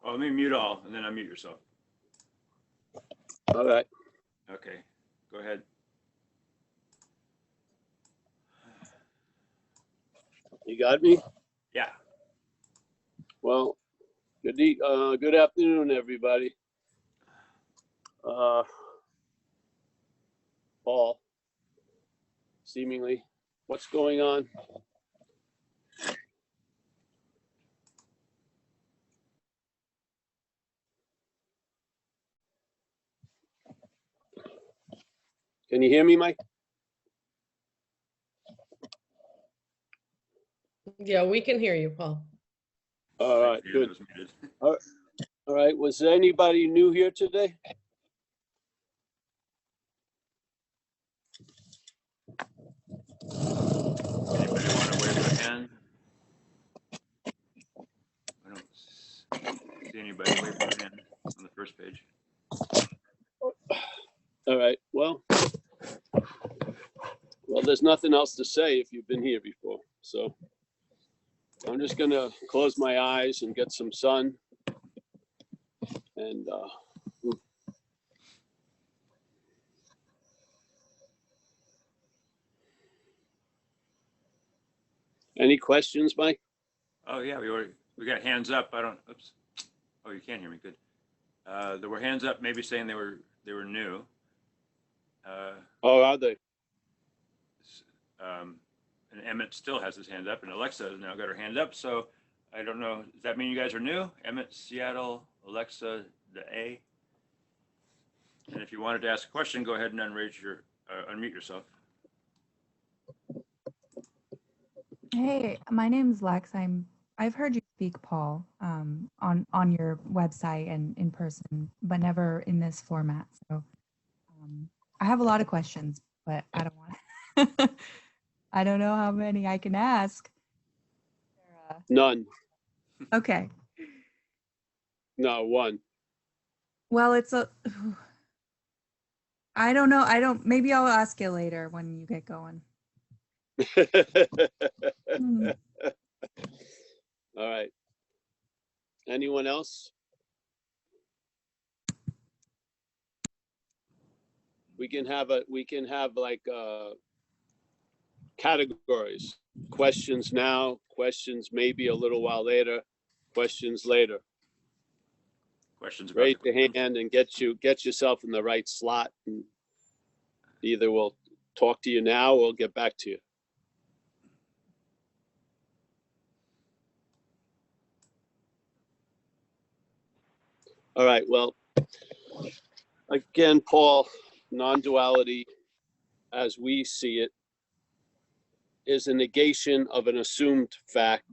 Oh, let me mute all and then unmute yourself. All right. Okay, go ahead. You got me? Yeah. Well, good afternoon, everybody. Paul, seemingly, what's going on? Can you hear me, Mike? Yeah, we can hear you, Paul. All right, good. All right, was there anybody new here today? Anybody want to wave their hand? I don't see anybody wave their hand on the first page. All right, well, there's nothing else to say if you've been here before. So I'm just gonna close my eyes and get some sun. And any questions, Mike? Oh yeah, we got hands up. Oops. Oh, you can't hear me. Good. There were hands up, maybe saying they were new. Oh, are they? And Emmett still has his hand up, and Alexa has now got her hand up. So I don't know. Does that mean you guys are new? Emmett, Seattle, Alexa, the A. And if you wanted to ask a question, go ahead and unmute yourself. Hey, my name's Lex. I've heard you speak, Paul, on your website and in person, but never in this format. So I have a lot of questions, but I don't want. I don't know how many I can ask. None. Okay. No, one. Well, I don't know. Maybe I'll ask you later when you get going. All right. Anyone else? We can have like categories. Questions now, questions maybe a little while later, questions later. Questions about Raise your hand and get yourself in the right slot, and either we'll talk to you now or we'll get back to you. All right, well, again, Paul, non-duality, as we see it, is a negation of an assumed fact,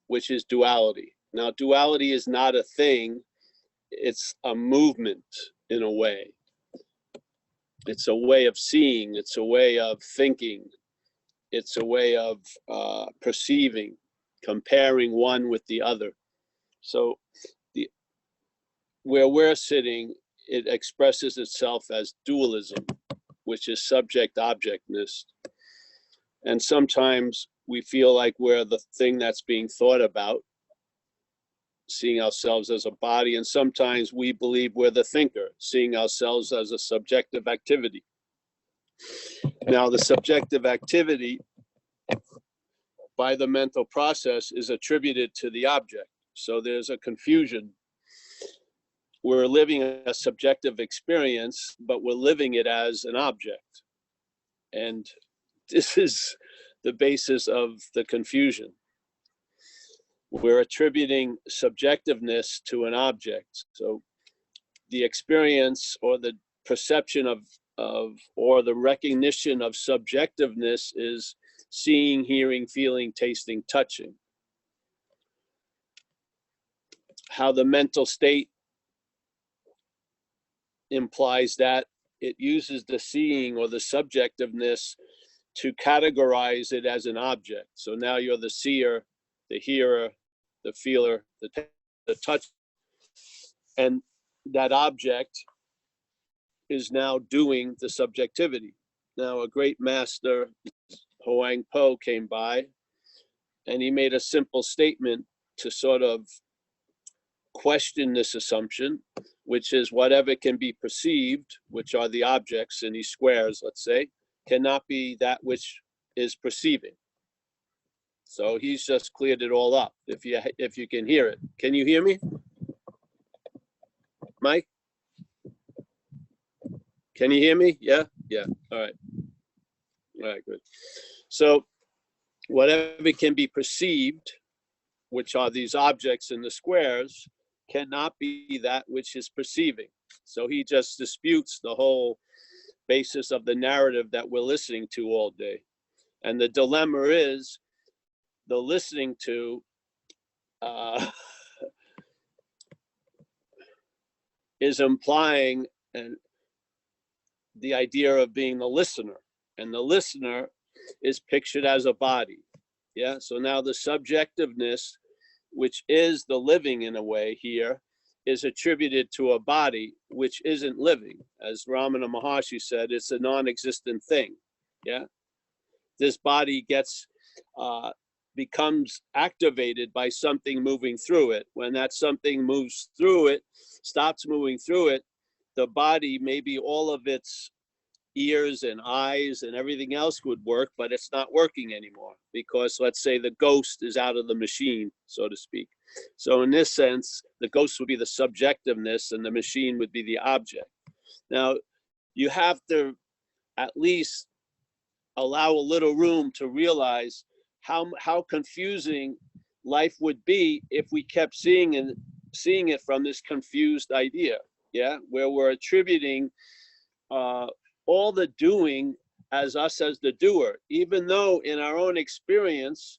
which is duality. Now, duality is not a thing, it's a movement in a way. It's a way of seeing, it's a way of thinking, it's a way of perceiving, comparing one with the other. So where we're sitting, it expresses itself as dualism, which is subject-objectness. And sometimes we feel like we're the thing that's being thought about, seeing ourselves as a body, and sometimes we believe we're the thinker, seeing ourselves as a subjective activity. Now, the subjective activity by the mental process is attributed to the object. So there's a confusion. We're living a subjective experience, but we're living it as an object. And this is the basis of the confusion. We're attributing subjectiveness to an object. So the experience or the perception or the recognition of subjectiveness is seeing, hearing, feeling, tasting, touching. How the mental state implies that it uses the seeing or the subjectiveness to categorize it as an object. So now you're the seer, the hearer, the feeler, the touch, and that object is now doing the subjectivity. Now, a great master, Hoang Po, came by, and he made a simple statement to sort of question this assumption, which is whatever can be perceived, which are the objects in these squares, let's say, cannot be that which is perceiving. So he's just cleared it all up. If you can hear it, can you hear me, Mike? Can you hear me? Yeah. All right, good. So whatever can be perceived, which are these objects in the squares, cannot be that which is perceiving. So he just disputes the whole basis of the narrative that we're listening to all day. And the dilemma is the listening to is implying the idea of being the listener. And the listener is pictured as a body. Yeah, so now the subjectiveness, which is the living in a way here, is attributed to a body which isn't living. As Ramana Maharshi said, it's a non-existent thing. Yeah, this body becomes activated by something moving through it. When that something moves through it, stops moving through it, the body, maybe all of its ears and eyes and everything else would work, but it's not working anymore because, let's say, the ghost is out of the machine, so to speak. So in this sense, the ghost would be the subjectiveness and the machine would be the object. Now, you have to at least allow a little room to realize how confusing life would be if we kept seeing it from this confused idea, yeah, where we're attributing all the doing as us as the doer, even though in our own experience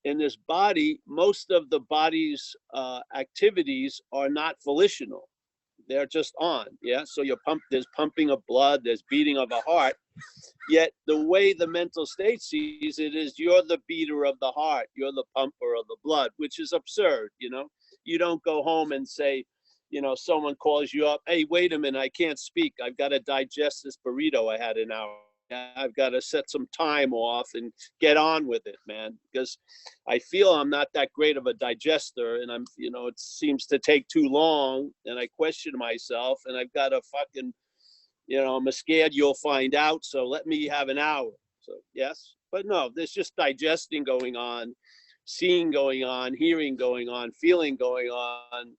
in this body, most of the body's activities are not volitional. They're just on, yeah? So there's pumping of blood, there's beating of a heart, yet the way the mental state sees it is you're the beater of the heart, you're the pumper of the blood, which is absurd, you know? You don't go home and say, you know, someone calls you up, hey, wait a minute, I can't speak. I've got to digest this burrito I had an hour. I've got to set some time off and get on with it, man, because I feel I'm not that great of a digester and I'm, you know, it seems to take too long and I question myself and I've got to fucking, you know, I'm scared you'll find out. So let me have an hour. So yes, but no, there's just digesting going on, seeing going on, hearing going on, feeling going on,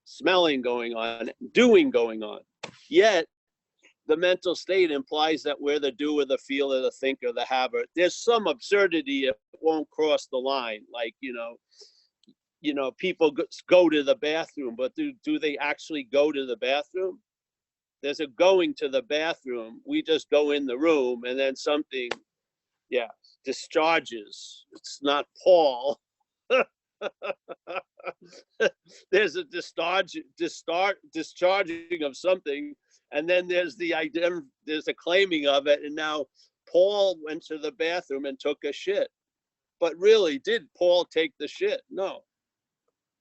smelling going on, doing going on. Yet the mental state implies that we're the doer, the feeler, the thinker, the haver. There's some absurdity if it won't cross the line. Like, you know, people go to the bathroom, but do they actually go to the bathroom? There's a going to the bathroom. We just go in the room and then something, yeah, discharges. It's not Paul. There's a discharging of something, and then there's the idea, there's a claiming of it, and now Paul went to the bathroom and took a shit. But really, did Paul take the shit? No.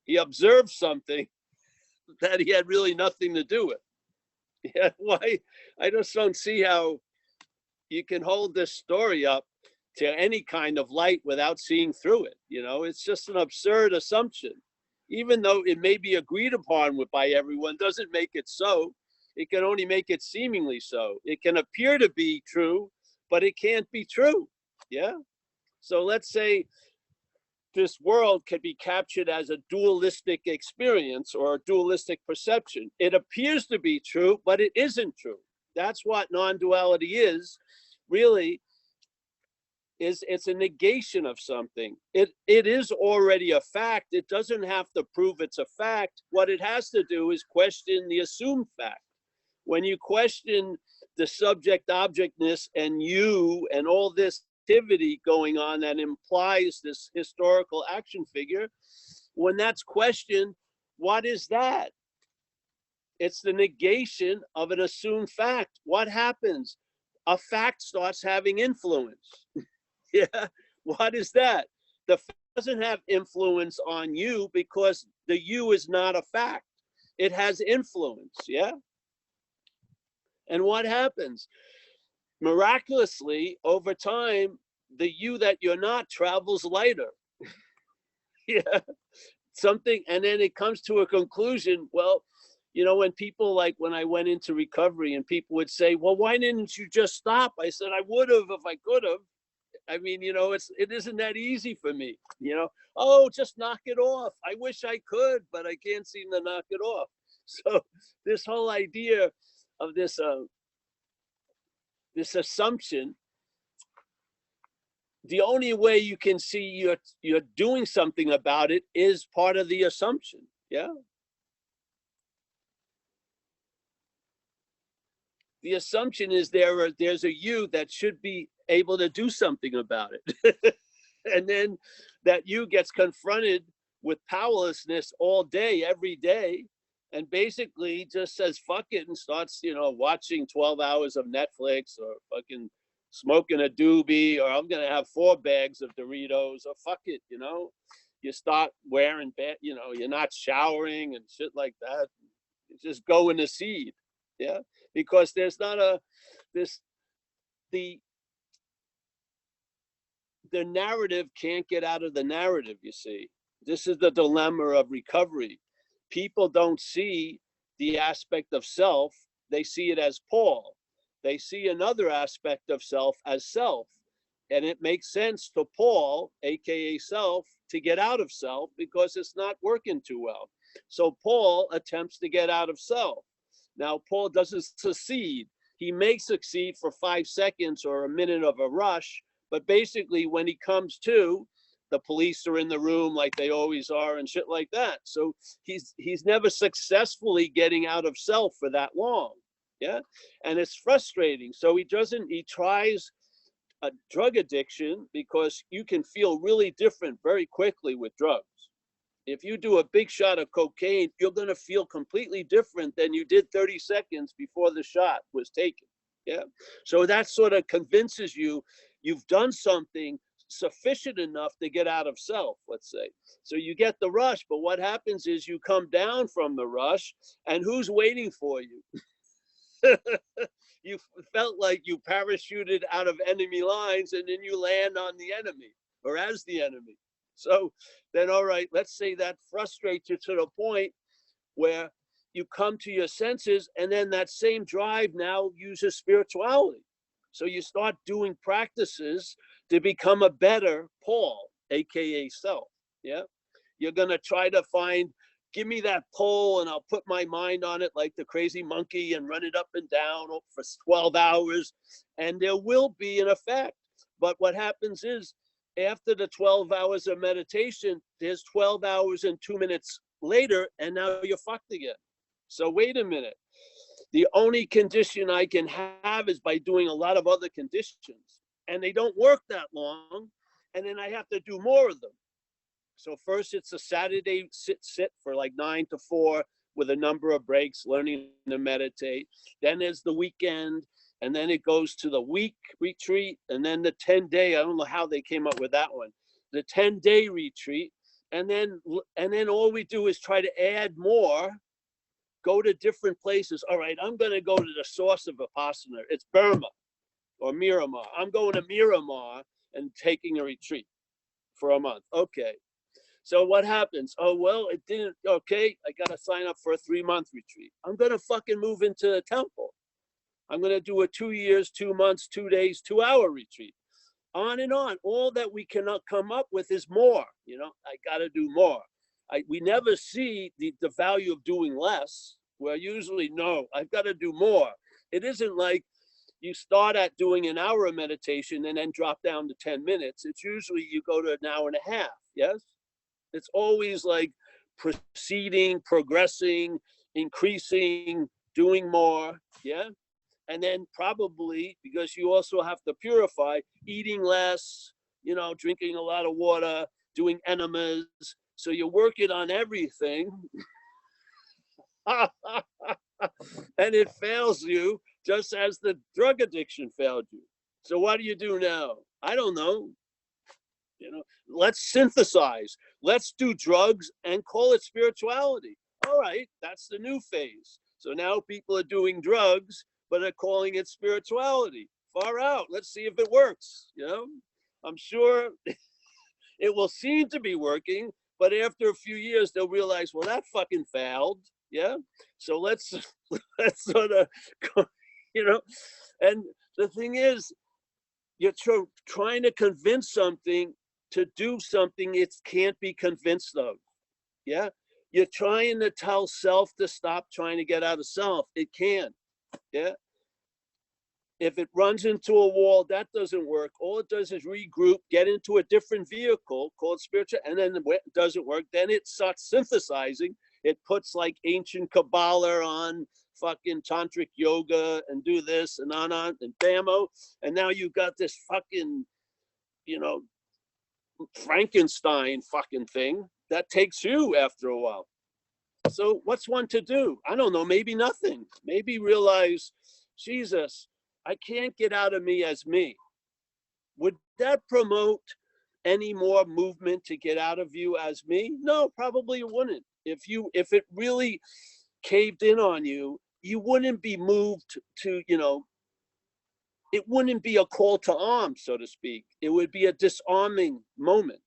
He observed something that he had really nothing to do with. Yeah, why? I just don't see how you can hold this story up to any kind of light without seeing through it. You know, it's just an absurd assumption. Even though it may be agreed upon by everyone, doesn't make it so. It can only make it seemingly so. It can appear to be true, but it can't be true. Yeah. So let's say this world can be captured as a dualistic experience or a dualistic perception. It appears to be true, but it isn't true. That's what non-duality is, really. It's a negation of something. It is already a fact. It doesn't have to prove it's a fact. What it has to do is question the assumed fact. When you question the subject objectness and you and all this activity going on that implies this historical action figure, when that's questioned, what is that? It's the negation of an assumed fact. What happens? A fact starts having influence. Yeah, what is that? The fact doesn't have influence on you because the you is not a fact. It has influence, yeah? And what happens? Miraculously, over time, the you that you're not travels lighter. Yeah, something, and then it comes to a conclusion. Well, you know, when people, like when I went into recovery and people would say, well, why didn't you just stop? I said, I would have if I could have. I mean, you know, it isn't that easy for me, you know. Oh, just knock it off. I wish I could, but I can't seem to knock it off. So this whole idea of this this assumption, the only way you can see you're doing something about it is part of the assumption. Yeah. The assumption is there's a you that should be able to do something about it. And then that you gets confronted with powerlessness all day, every day, and basically just says fuck it and starts, you know, watching 12 hours of Netflix or fucking smoking a doobie, or I'm gonna have 4 bags of Doritos, or fuck it, you know. You start wearing bad, you know, you're not showering and shit like that. You just go in the seed. Yeah. Because there's not the narrative can't get out of the narrative, you see. This is the dilemma of recovery. People don't see the aspect of self, they see it as Paul. They see another aspect of self as self. And it makes sense to Paul, aka self, to get out of self because it's not working too well. So Paul attempts to get out of self. Now, Paul doesn't succeed. He may succeed for 5 seconds or a minute of a rush, but basically when he comes to, the police are in the room like they always are and shit like that. So he's never successfully getting out of self for that long. Yeah. And it's frustrating. So he tries a drug addiction because you can feel really different very quickly with drugs. If you do a big shot of cocaine, you're going to feel completely different than you did 30 seconds before the shot was taken. Yeah. So that sort of convinces you you've done something sufficient enough to get out of self, let's say. So you get the rush, but what happens is you come down from the rush, and who's waiting for you? You felt like you parachuted out of enemy lines, and then you land on the enemy or as the enemy. So then, all right, let's say that frustrates you to the point where you come to your senses, and then that same drive now uses spirituality. So you start doing practices to become a better Paul, aka self. Yeah. You're going to try to find, give me that pole and I'll put my mind on it like the crazy monkey and run it up and down for 12 hours. And there will be an effect. But what happens is, after the 12 hours of meditation, there's 12 hours and 2 minutes later, and now you're fucked again. So wait a minute. The only condition I can have is by doing a lot of other conditions, and they don't work that long, and then I have to do more of them. So first it's a Saturday sit for like 9 to 4 with a number of breaks, learning to meditate. Then there's the weekend, and then it goes to the week retreat, and then the 10-day, I don't know how they came up with that one, the 10-day retreat. And then all we do is try to add more, go to different places. All right, I'm going to go to the source of Vipassana. It's Burma or Miramar. I'm going to Miramar and taking a retreat for a month. Okay. So what happens? Oh, well, it didn't. Okay, I got to sign up for a 3-month retreat. I'm going to fucking move into a temple. I'm going to do a 2 years, 2 months, 2 days, 2-hour retreat. On and on. All that we cannot come up with is more. You know, I got to do more. We never see the value of doing less. We're usually, no, I've got to do more. It isn't like you start at doing an hour of meditation and then drop down to 10 minutes. It's usually you go to an hour and a half. Yes. It's always like proceeding, progressing, increasing, doing more. Yeah. And then probably, because you also have to purify, eating less, you know, drinking a lot of water, doing enemas. So you're working on everything. And it fails you just as the drug addiction failed you. So what do you do now? I don't know. You know, let's synthesize. Let's do drugs and call it spirituality. All right, that's the new phase. So now people are doing drugs, but are calling it spirituality. Far out. Let's see if it works. You know, I'm sure it will seem to be working, But after a few years, they'll realize, well, that fucking failed. Yeah. So let's sort of, you know, and the thing is, you're trying to convince something to do something it can't be convinced of. Yeah. You're trying to tell self to stop trying to get out of self. It can't. Yeah. If it runs into a wall, that doesn't work. All it does is regroup, get into a different vehicle called spiritual, and then when it doesn't work, then it starts synthesizing. It puts like ancient Kabbalah on fucking tantric yoga and do this and on and bammo. And now you've got this fucking, you know, Frankenstein fucking thing that takes you after a while. So what's one to do? I don't know, maybe nothing. Maybe realize, Jesus, I can't get out of me as me. Would that promote any more movement to get out of you as me? No, probably it wouldn't. If it really caved in on you, you wouldn't be moved to, you know, it wouldn't be a call to arms, so to speak. It would be a disarming moment.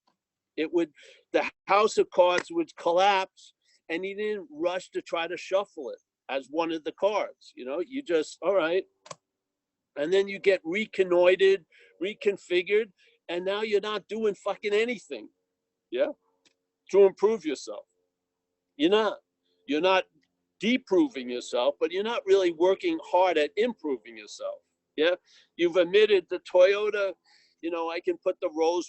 The house of cards would collapse and you didn't rush to try to shuffle it as one of the cards, you know, you just, all right. And then you get reconnoitered, reconfigured, and now you're not doing fucking anything, yeah, to improve yourself. You're not deproving yourself, but you're not really working hard at improving yourself, yeah. You've admitted the Toyota, you know, I can put the Rolls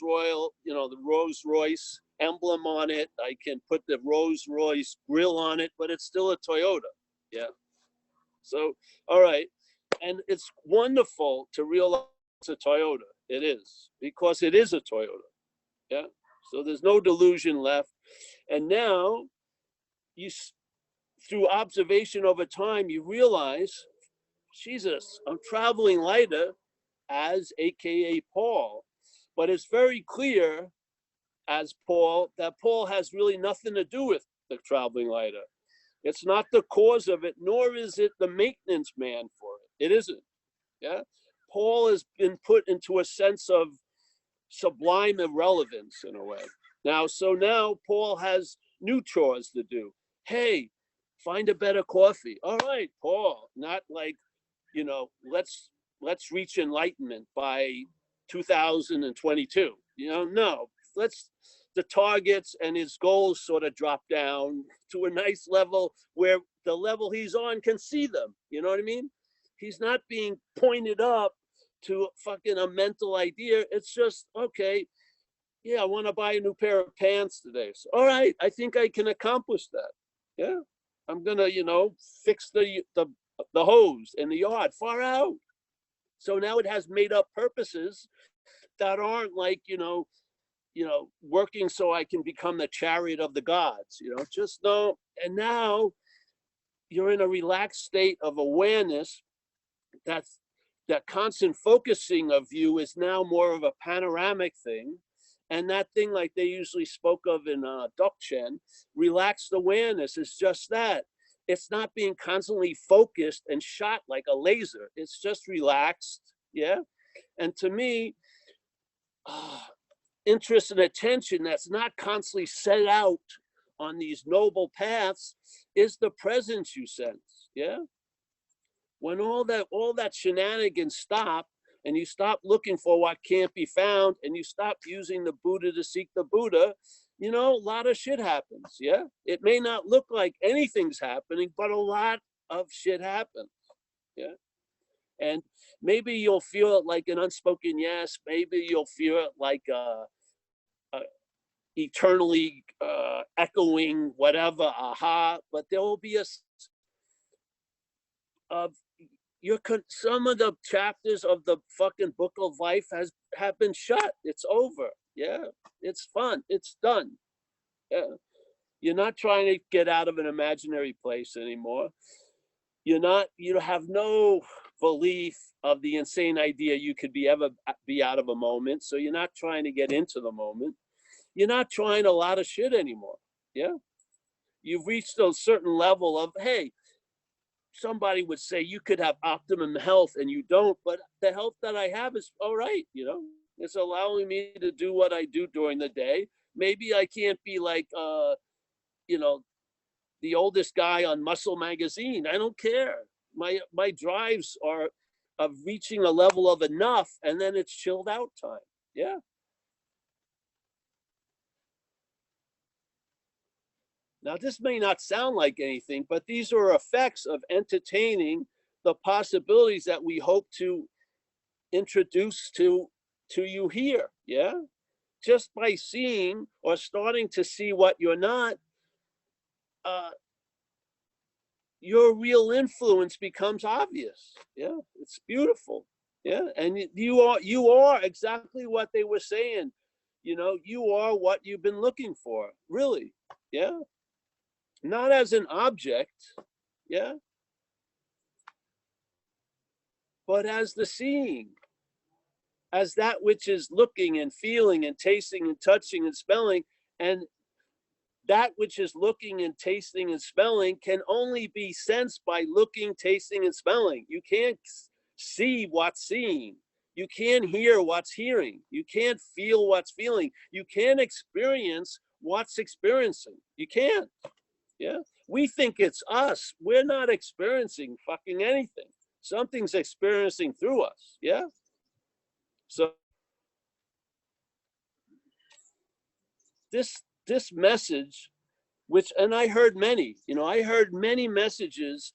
Royce emblem on it. I can put the Rolls Royce grill on it, but it's still a Toyota, yeah. So, all right. And it's wonderful to realize it's a Toyota. It is, because it is a Toyota. Yeah. So there's no delusion left. And now through observation over time, you realize, Jesus, I'm traveling lighter as AKA Paul, but it's very clear as Paul that Paul has really nothing to do with the traveling lighter. It's not the cause of it, nor is it the maintenance man for it. It isn't. Yeah. Paul has been put into a sense of sublime irrelevance in a way. Now Paul has new chores to do. Hey, find a better coffee. All right, Paul, not like, you know, let's reach enlightenment by 2022. You know, no, the targets and his goals sort of drop down to a nice level where the level he's on can see them. You know what I mean? He's not being pointed up to fucking a mental idea. It's just, okay, yeah, I want to buy a new pair of pants today. So, all right, I think I can accomplish that. Yeah, I'm gonna, you know, fix the hose in the yard far out. So now it has made up purposes that aren't like, you know, working so I can become the chariot of the gods, you know, just no. And now you're in a relaxed state of awareness. That constant focusing of you is now more of a panoramic thing. And that thing, like they usually spoke of in Dzogchen, relaxed awareness is just that. It's not being constantly focused and shot like a laser. It's just relaxed, yeah? And to me, interest and attention that's not constantly set out on these noble paths is the presence you sense, yeah? When all that shenanigans stop, and you stop looking for what can't be found, and you stop using the Buddha to seek the Buddha, you know, a lot of shit happens, yeah? It may not look like anything's happening, but a lot of shit happens, yeah? And maybe you'll feel it like an unspoken yes, maybe you'll feel it like eternally echoing whatever, aha, but there will be some of the chapters of the fucking book of life have been shut. It's over. Yeah, it's fun. It's done. Yeah, you're not trying to get out of an imaginary place anymore. You have no belief of the insane idea you could ever be out of a moment. So you're not trying to get into the moment. You're not trying a lot of shit anymore. Yeah, you've reached a certain level of, hey, somebody would say you could have optimum health and you don't, but the health that I have is all right, you know, it's allowing me to do what I do during the day Maybe I can't be like, you know, the oldest guy on Muscle Magazine. I don't care. My drives are of reaching a level of enough, and then it's chilled out time. Yeah. Now, this may not sound like anything, but these are effects of entertaining the possibilities that we hope to introduce to you here. Yeah. Just by seeing or starting to see what you're not, your real influence becomes obvious. Yeah, it's beautiful. Yeah, and you are exactly what they were saying. You know, you are what you've been looking for, really. Yeah, not as an object. Yeah, but as the seeing, as that which is looking and feeling and tasting and touching and smelling. And that which is looking and tasting and smelling can only be sensed by looking, tasting, and smelling. You can't see what's seeing. You can't hear what's hearing. You can't feel what's feeling. You can't experience what's experiencing. You can't. Yeah. We think it's us. We're not experiencing fucking anything. Something's experiencing through us. Yeah. So this message, which, and I heard many, you know, I heard many messages,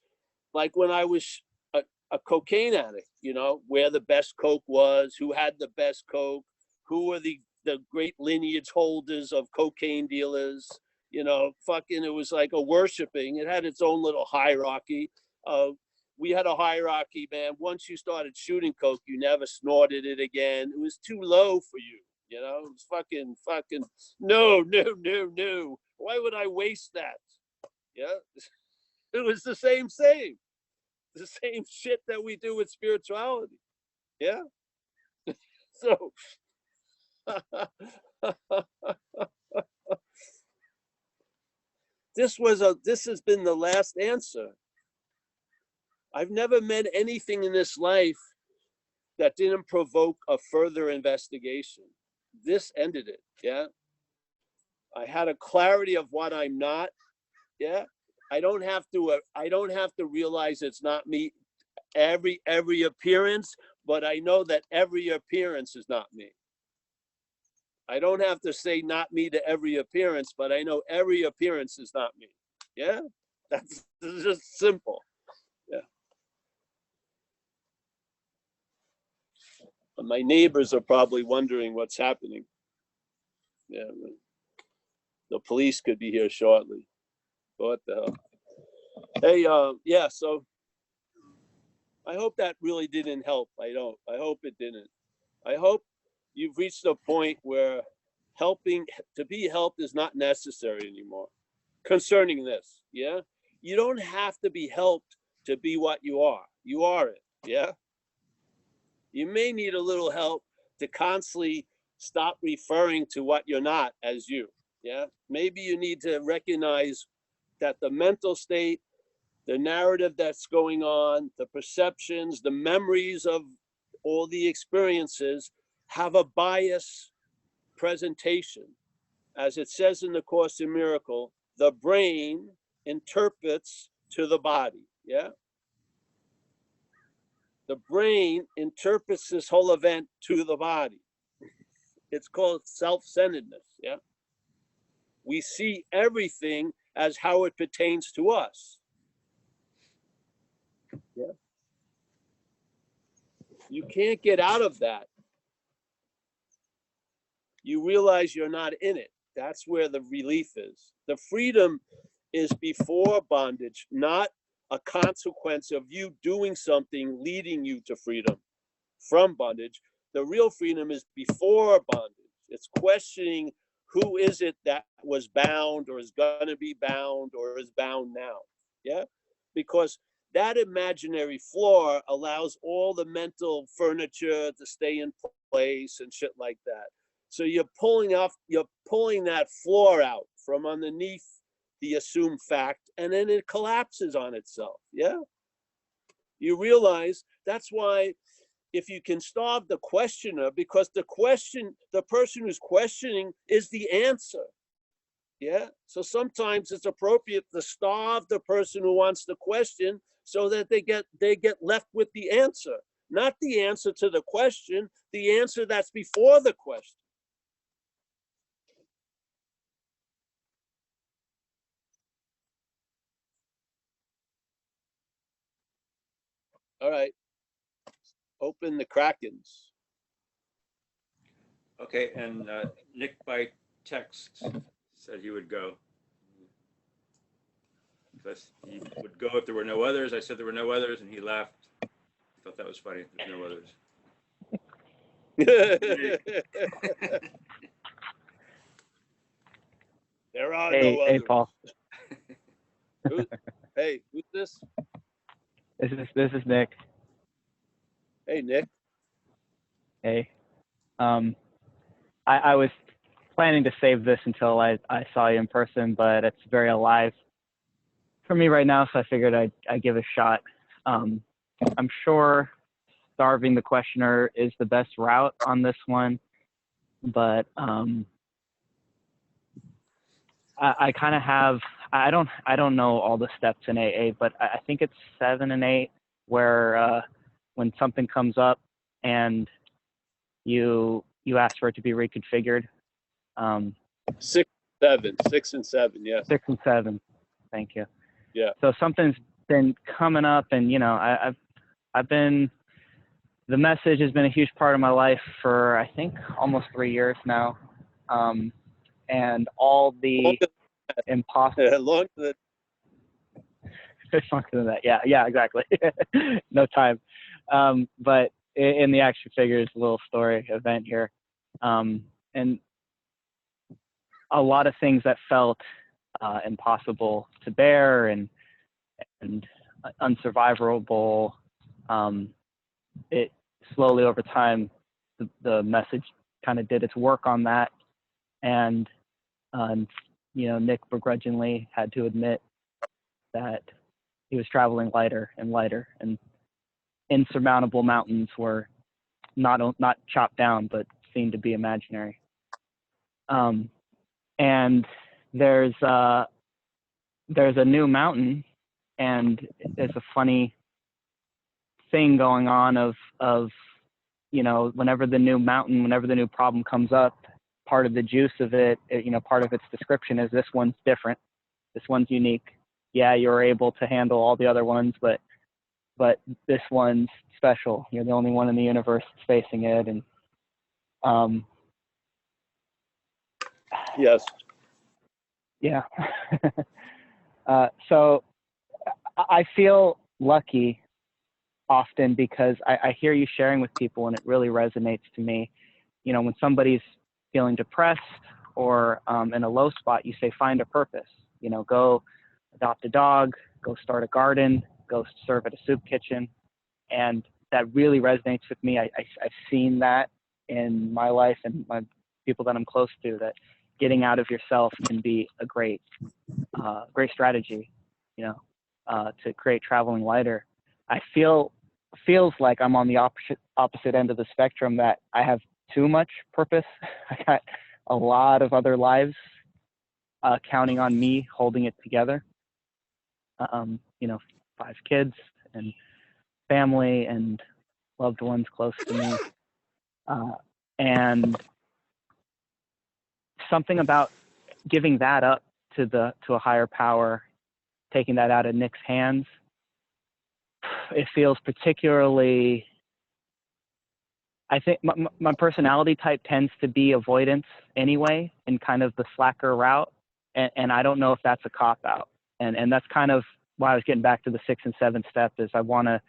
like when I was a cocaine addict, you know, where the best coke was, who had the best coke, who were the great lineage holders of cocaine dealers, you know, fucking, it was like a worshiping. It had its own little hierarchy. We had a hierarchy, man. Once you started shooting coke, you never snorted it again. It was too low for you. You know, it was fucking, no. Why would I waste that? Yeah, it was the same shit that we do with spirituality. Yeah. So, this has been the last answer. I've never met anything in this life that didn't provoke a further investigation. This ended it. Yeah. I had a clarity of what I'm not. Yeah. I don't have to realize it's not me every appearance, but I know that every appearance is not me. I don't have to say not me to every appearance, but I know every appearance is not me. Yeah. That's just simple. Yeah. And my neighbors are probably wondering what's happening. Yeah. The police could be here shortly. What the hell? Hey, yeah, so I hope that really didn't help. I hope it didn't. I hope you've reached a point where to be helped is not necessary anymore concerning this. Yeah. You don't have to be helped to be what you are. You are it. Yeah. You may need a little help to constantly stop referring to what you're not as you. Yeah. Maybe you need to recognize that the mental state, the narrative that's going on, the perceptions, the memories of all the experiences have a bias presentation. As it says in the Course in Miracle, the brain interprets to the body. Yeah. The brain interprets this whole event to the body. It's called self-centeredness. Yeah. We see everything as how it pertains to us. Yeah. You can't get out of that. You realize you're not in it. That's where the relief is. The freedom is before bondage, not a consequence of you doing something leading you to freedom from bondage. The real freedom is before bondage. It's questioning who is it that was bound or is going to be bound or is bound now. Yeah, because that imaginary floor allows all the mental furniture to stay in place and shit like that. So you're pulling that floor out from underneath the assumed fact, and then it collapses on itself. Yeah. You realize that's why if you can starve the questioner, because the person who's questioning is the answer. Yeah. So sometimes it's appropriate to starve the person who wants the question so that they get left with the answer, not the answer to the question, the answer that's before the question. All right. Open the Krakens. Okay, and Nick by text said he would go. He would go if there were no others. I said there were no others, and he laughed. I thought that was funny. There's no others. There are Hey, no hey, others. Paul. Hey, who's this? This is Nick. Hey, Nick. Hey. I was planning to save this until I saw you in person, but it's very alive for me right now, so I figured I'd give it a shot. I'm sure starving the questioner is the best route on this one, but I kind of have, I don't know all the steps in AA, but I think it's 7 and 8 where when something comes up and you ask for it to be reconfigured. 6 and 7, yes. 6 and 7, thank you. Yeah. So something's been coming up, and I've been, the message has been a huge part of my life for I think almost 3 years now, and all the impossible. Longer than It's longer than that. Yeah, exactly. No time. But in the action figures little story event here, and a lot of things that felt impossible to bear and unsurvivable. It slowly over time, the message kind of did its work on that, and Nick begrudgingly had to admit that he was traveling lighter and lighter, and insurmountable mountains were not chopped down, but seemed to be imaginary. And there's a new mountain, and there's a funny thing going on of whenever the new problem comes up, part of the juice of it, part of its description is this one's different, this one's unique. Yeah, you're able to handle all the other ones, but this one's special. You're the only one in the universe facing it, and yes. Yeah. So I feel lucky often because I hear you sharing with people, and it really resonates to me. When somebody's feeling depressed or in a low spot, you say, find a purpose. Go adopt a dog, go start a garden, go serve at a soup kitchen. And that really resonates with me. I've seen that in my life and my people that I'm close to, that getting out of yourself can be a great strategy, to create traveling lighter. I feels like I'm on the opposite end of the spectrum, that I have too much purpose. I got a lot of other lives counting on me holding it together. 5 kids and family and loved ones close to me. And something about giving that up to a higher power, taking that out of Nick's hands, it feels particularly, I think my personality type tends to be avoidance anyway, and kind of the slacker route. And I don't know if that's a cop-out. And that's kind of why I was getting back to the 6 and 7 step, is I want to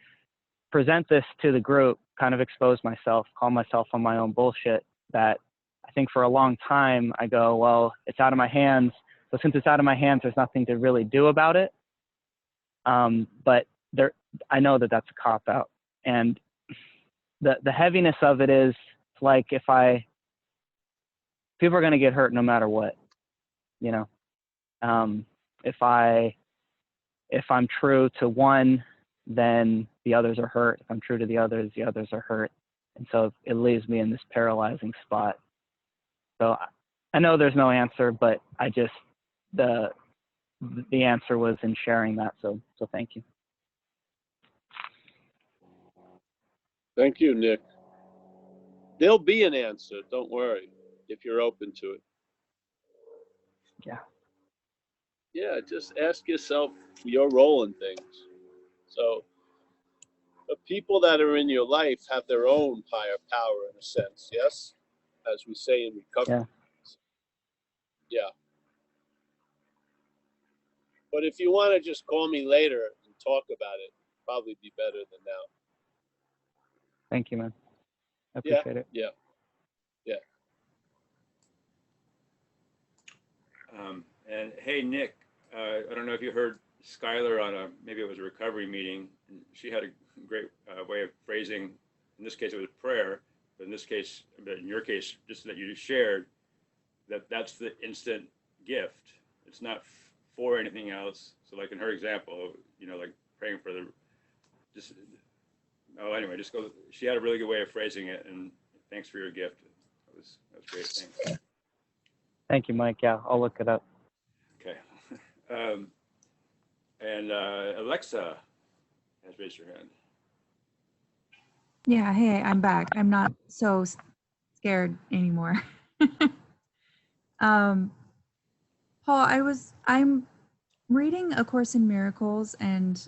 present this to the group, kind of expose myself, call myself on my own bullshit, that I think for a long time I go, well, it's out of my hands. So since it's out of my hands, there's nothing to really do about it. But I know that that's a cop-out. And the heaviness of it is like, people are going to get hurt no matter what, if I'm true to one, then the others are hurt. If I'm true to the others are hurt. And so it leaves me in this paralyzing spot. So I know there's no answer, but I just, the answer was in sharing that. So thank you. Thank you, Nick. There'll be an answer, don't worry, if you're open to it. Yeah. Yeah, just ask yourself your role in things. So the people that are in your life have their own higher power in a sense, yes? As we say in recovery. Yeah. But if you want to just call me later and talk about it, probably be better than now. Thank you, man. I Yeah, appreciate it. yeah, yeah. And hey, Nick, I don't know if you heard Skylar on maybe it was a recovery meeting. She had a great way of phrasing, in this case it was prayer, but in this case, but in your case, just that you shared, that's the instant gift. It's not for anything else. So like in her example, like praying for just go, she had a really good way of phrasing it, and thanks for your gift. That was great, thanks. Thank you, Mike. Yeah, I'll look it up. Okay. And Alexa has raised her hand. Yeah, hey, I'm back. I'm not so scared anymore. Paul, I'm reading A Course in Miracles, and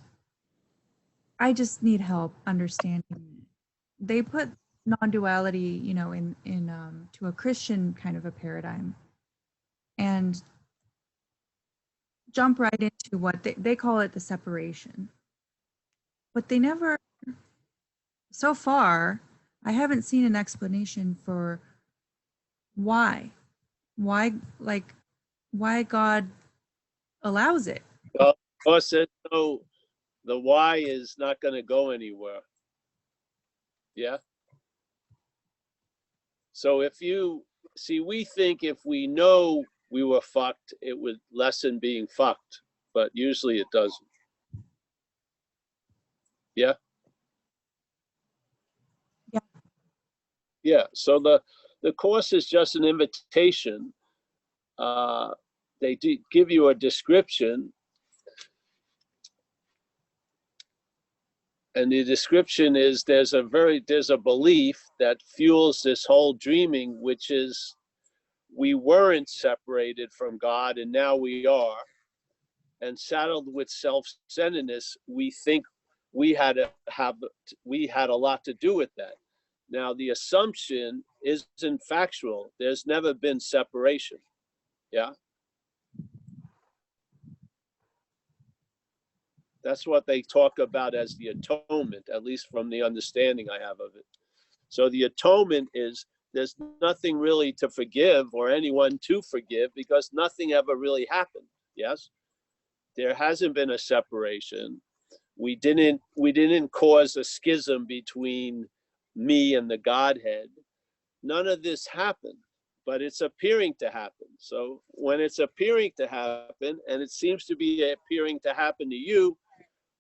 I just need help understanding. They put non-duality, in to a Christian kind of a paradigm, and jump right into what they call it the separation. But they never, so far, I haven't seen an explanation for why God allows it. Well, of course, no, the why is not going to go anywhere. Yeah. So if you see, we think if we know we were fucked, it would lessen being fucked, but usually it doesn't. Yeah. Yeah. Yeah. So the course is just an invitation. They give you a description, and the description is there's a belief that fuels this whole dreaming, which is we weren't separated from God and now we are, and saddled with self-centeredness, we think we had a lot to do with that. Now the assumption isn't factual. There's never been separation. Yeah. That's what they talk about as the atonement, at least from the understanding I have of it. So the atonement is there's nothing really to forgive or anyone to forgive because nothing ever really happened. Yes, there hasn't been a separation. We didn't cause a schism between me and the Godhead. None of this happened, but it's appearing to happen. So when it's appearing to happen, and it seems to be appearing to happen to you,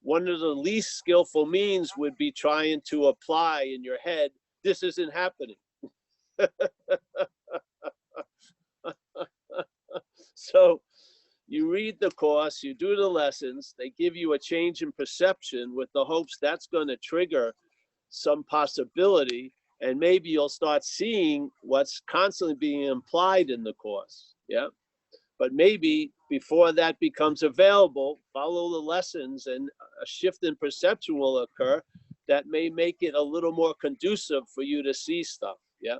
one of the least skillful means would be trying to apply in your head, this isn't happening. So you read the course, you do the lessons, they give you a change in perception with the hopes that's going to trigger some possibility, and maybe you'll start seeing what's constantly being implied in the course. Yeah. But maybe before that becomes available, follow the lessons and a shift in perception will occur that may make it a little more conducive for you to see stuff. Yeah.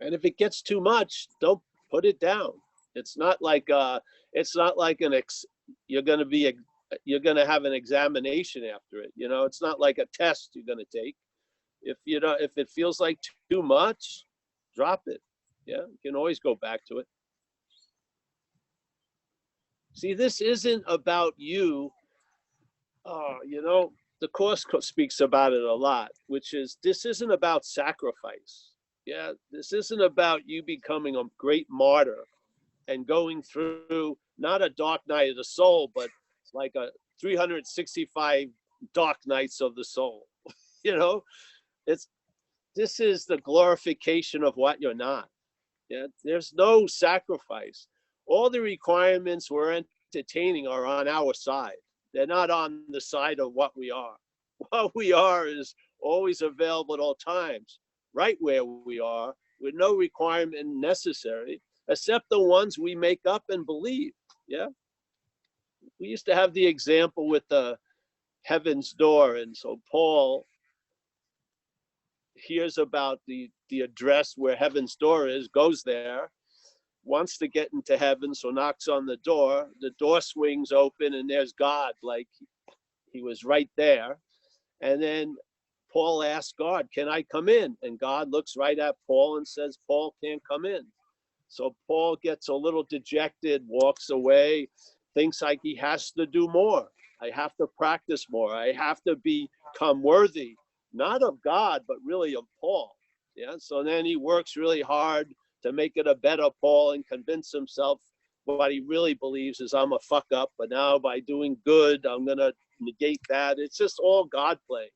And if it gets too much, don't put it down. It's not like you're going to have an examination after it. It's not like a test you're going to take. If it feels like too much, drop it. Yeah, you can always go back to it. See, this isn't about you. The Course speaks about it a lot, which is this isn't about sacrifice. Yeah, this isn't about you becoming a great martyr and going through not a dark night of the soul, but like a 365 dark nights of the soul. You know, this is the glorification of what you're not. Yeah, there's no sacrifice. All the requirements we're entertaining are on our side. They're not on the side of what we are. What we are is always available at all times, right where we are, with no requirement necessary, except the ones we make up and believe. Yeah. We used to have the example with the heaven's door. And so Paul hears about the address where heaven's door is, goes there, wants to get into heaven, so knocks on the door swings open, and there's God, like he was right there. And then Paul asks God, can I come in? And God looks right at Paul and says, Paul can't come in. So Paul gets a little dejected, walks away, thinks like he has to do more. I have to practice more. I have to become worthy, not of God, but really of Paul. Yeah. So then he works really hard to make it a better Paul and convince himself what he really believes is I'm a fuck up, but now by doing good, I'm going to negate that. It's just all God play.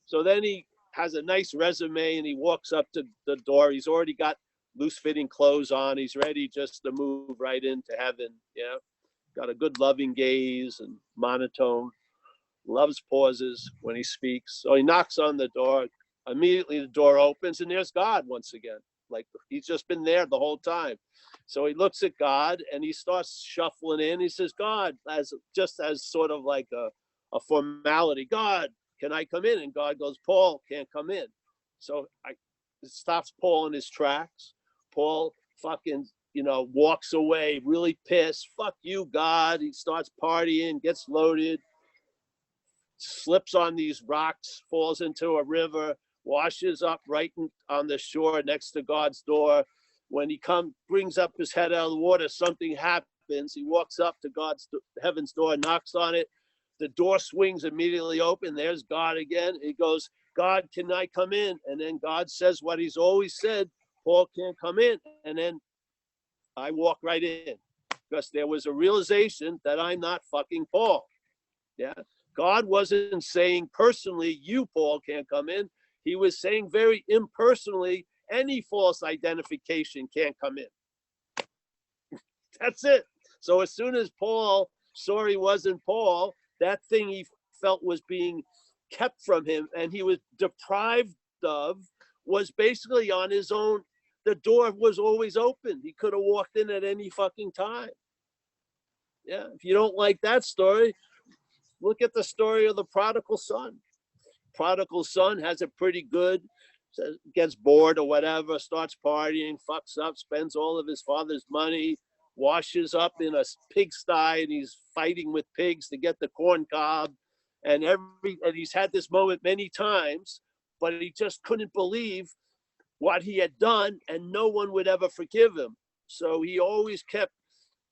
So then he has a nice resume and he walks up to the door. He's already got loose fitting clothes on. He's ready just to move right into heaven. Yeah. Got a good loving gaze and monotone, loves pauses when he speaks. So he knocks on the door. Immediately the door opens and there's God once again. Like he's just been there the whole time. So he looks at God and he starts shuffling in. He says, God, as sort of like a formality, God, can I come in? And God goes, Paul can't come in. So it stops Paul in his tracks. Paul fucking, walks away really pissed. Fuck you, God. He starts partying, gets loaded, slips on these rocks, falls into a river, washes up right on the shore next to God's door. When he brings up his head out of the water, something happens. He walks up to heaven's door, knocks on it. The door swings immediately open. There's God again. He goes, God, can I come in? And then God says what he's always said, Paul can't come in. And then I walk right in because there was a realization that I'm not fucking Paul. Yeah. God wasn't saying personally, you, Paul, can't come in. He was saying very impersonally, any false identification can't come in. That's it. So as soon as Paul saw he wasn't Paul, that thing he felt was being kept from him and he was deprived of was basically on his own. The door was always open. He could have walked in at any fucking time. Yeah. If you don't like that story, look at the story of the prodigal son. Prodigal son has it pretty good, gets bored or whatever, starts partying, fucks up, spends all of his father's money, washes up in a pigsty, and he's fighting with pigs to get the corn cob. And he's had this moment many times, but he just couldn't believe what he had done, and no one would ever forgive him. So he always kept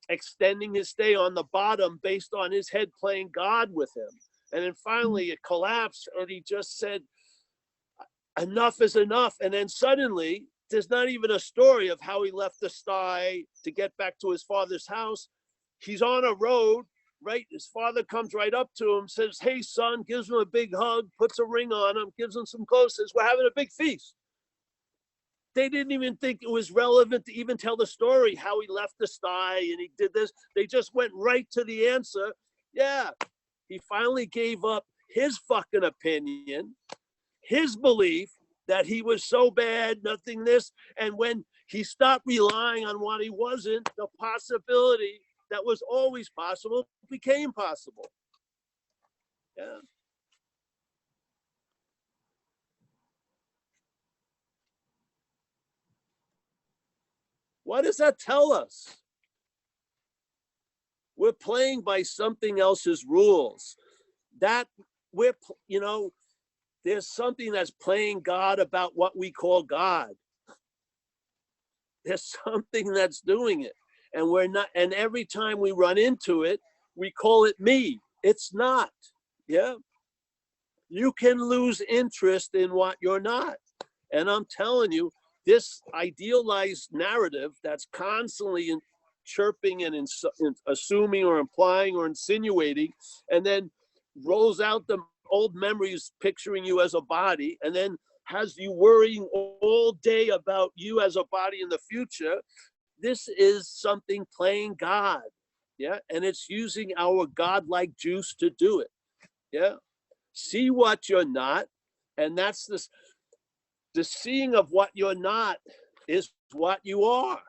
extending his stay on the bottom based on his head playing God with him. And then finally it collapsed and he just said, enough is enough. And then suddenly there's not even a story of how he left the sty to get back to his father's house. He's on a road, right? His father comes right up to him, says, hey, son, gives him a big hug, puts a ring on him, gives him some clothes, says, we're having a big feast. They didn't even think it was relevant to even tell the story, how he left the sty and he did this. They just went right to the answer. Yeah, he finally gave up his fucking opinion, his belief that he was so bad, nothing this. And when he stopped relying on what he wasn't, the possibility that was always possible became possible. Yeah. What does that tell us? We're playing by something else's rules. That there's something that's playing God about what we call God. There's something that's doing it. And we're not, and every time we run into it, we call it me. It's not. Yeah. You can lose interest in what you're not. And I'm telling you, this idealized narrative that's constantly chirping and assuming or implying or insinuating, and then rolls out the old memories picturing you as a body, and then has you worrying all day about you as a body in the future. This is something playing God. Yeah. And it's using our godlike juice to do it. Yeah. See what you're not. And that's this, the seeing of what you're not is what you are.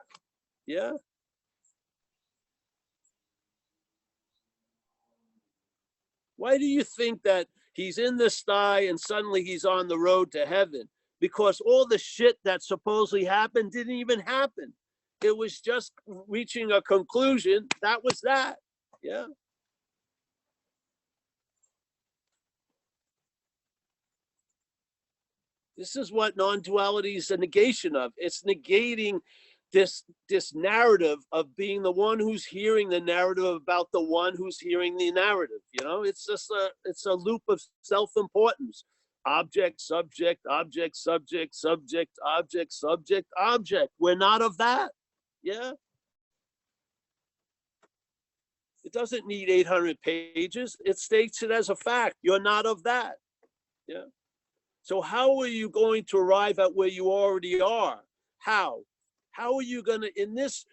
Yeah. Why do you think that he's in the sky and suddenly he's on the road to heaven? Because all the shit that supposedly happened didn't even happen. It was just reaching a conclusion. That was that. Yeah. This is what non-duality is a negation of. It's negating this narrative of being the one who's hearing the narrative about the one who's hearing the narrative. You know, it's just it's a loop of self-importance. Object, subject, object, subject, subject, object, subject, object. We're not of that. Yeah. It doesn't need 800 pages. It states it as a fact. You're not of that. Yeah. So how are you going to arrive at where you already are? How? How are you going to, in this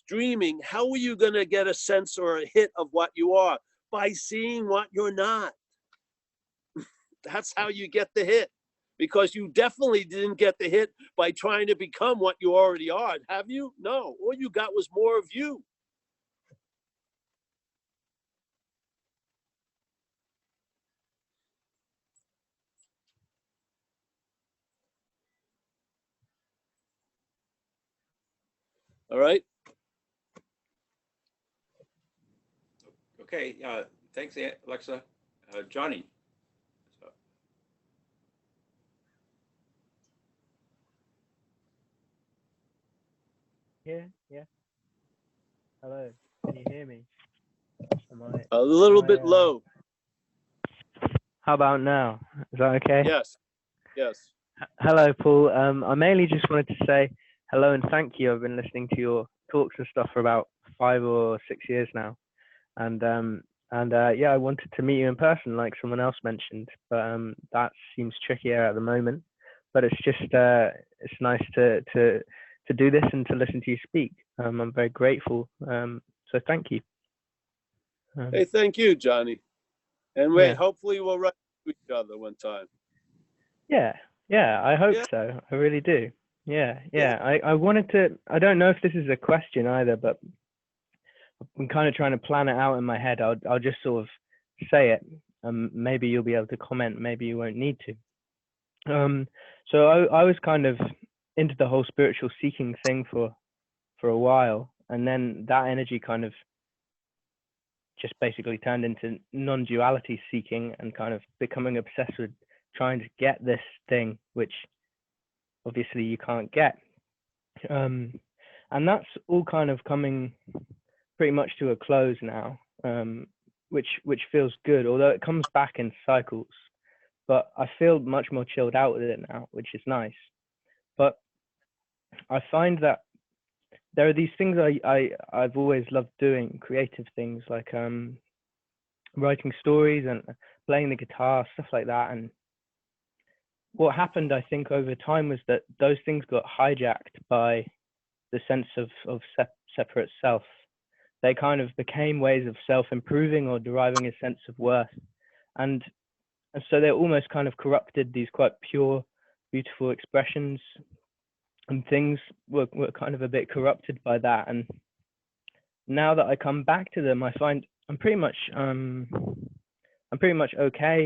dreaming, how are you going to get a sense or a hit of what you are? By seeing what you're not. That's how you get the hit. Because you definitely didn't get the hit by trying to become what you already are. Have you? No. All you got was more of you. All right. Okay, thanks, Alexa. Johnny. Yeah. Hello, can you hear me? A little bit low. How about now? Is that okay? Yes. Yes. Hello, Paul. I mainly just wanted to say hello and thank you. I've been listening to your talks and stuff for about 5 or 6 years now, and yeah, I wanted to meet you in person, like someone else mentioned, but that seems trickier at the moment. But it's just it's nice to do this and to listen to you speak. I'm very grateful. So thank you. Hey, thank you, Johnny. And Yeah. hopefully we'll run into each other one time. Yeah, I hope Yeah. so. I really do. Yeah. I wanted to, I don't know if this is a question either, but I'm kind of trying to plan it out in my head. I'll just sort of say it. Maybe you'll be able to comment, maybe you won't need to. So I was kind of into the whole spiritual seeking thing for a while, and then that energy kind of just basically turned into non-duality seeking and kind of becoming obsessed with trying to get this thing, which obviously you can't get. And that's all kind of coming pretty much to a close now, which feels good, although it comes back in cycles. But I feel much more chilled out with it now, which is nice. But I find that there are these things I've always loved doing, creative things like writing stories and playing the guitar, stuff like that. And what happened, I think, over time was that those things got hijacked by the sense of separate self. They kind of became ways of self-improving or deriving a sense of worth. And so they almost kind of corrupted these quite pure, beautiful expressions, and things were kind of a bit corrupted by that. And now that I come back to them, I find I'm pretty much okay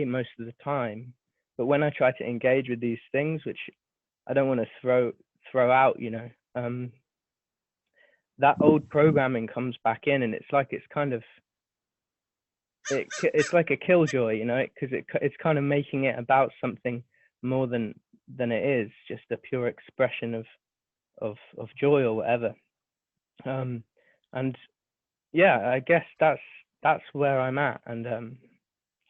most of the time. But when I try to engage with these things, which I don't want to throw out, you know, that old programming comes back in, and it's like it's kind of it's like a killjoy, you know, because it's kind of making it about something more than it is, just a pure expression of joy or whatever. And yeah, I guess that's where I'm at, and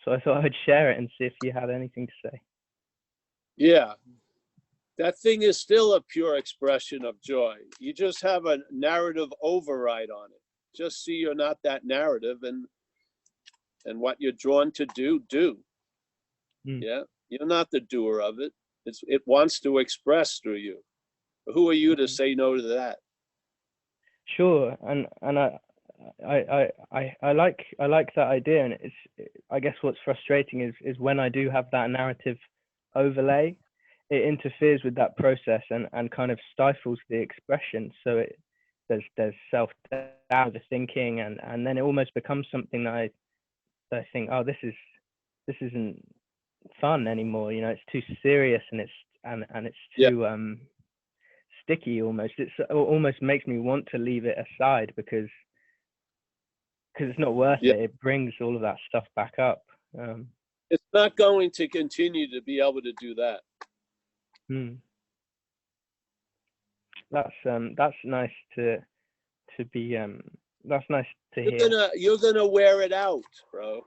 so I thought I'd share it and see if you had anything to say. Yeah, that thing is still a pure expression of joy. You just have a narrative override on it. Just see you're not that narrative, and what you're drawn to do. Mm. Yeah, you're not the doer of it. It wants to express through you. Who are you to say no to that? Sure, and I like that idea, and I guess what's frustrating is when I do have that narrative overlay, it interferes with that process and kind of stifles the expression. So there's self-doubt, the thinking, and then it almost becomes something that I think, oh, this isn't fun anymore. You know, it's too serious, and it's Yeah. too sticky almost. It almost makes me want to leave it aside because it's not worth Yeah. it. It brings all of that stuff back up. It's not going to continue to be able to do that. That's nice to be that's nice to hear. You're gonna wear it out, bro.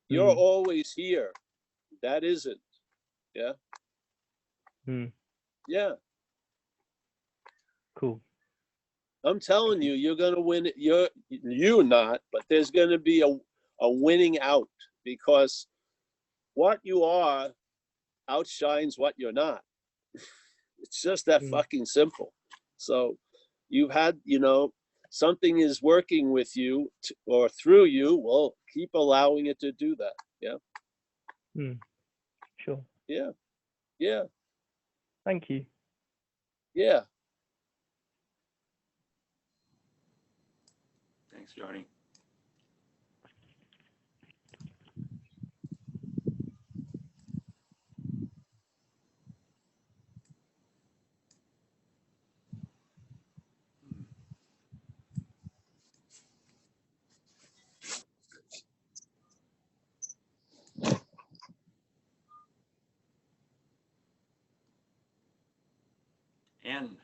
You're Mm. always here. That isn't. Yeah. Yeah. Cool. I'm telling you, you're gonna win it. You not, but there's gonna be a winning out, because what you are outshines what you're not. It's just that fucking simple. So you've had, something is working with you or through you. Well, keep allowing it to do that. Yeah. Sure. Yeah. Yeah. Thank you. Yeah. Thanks, Johnny. Anne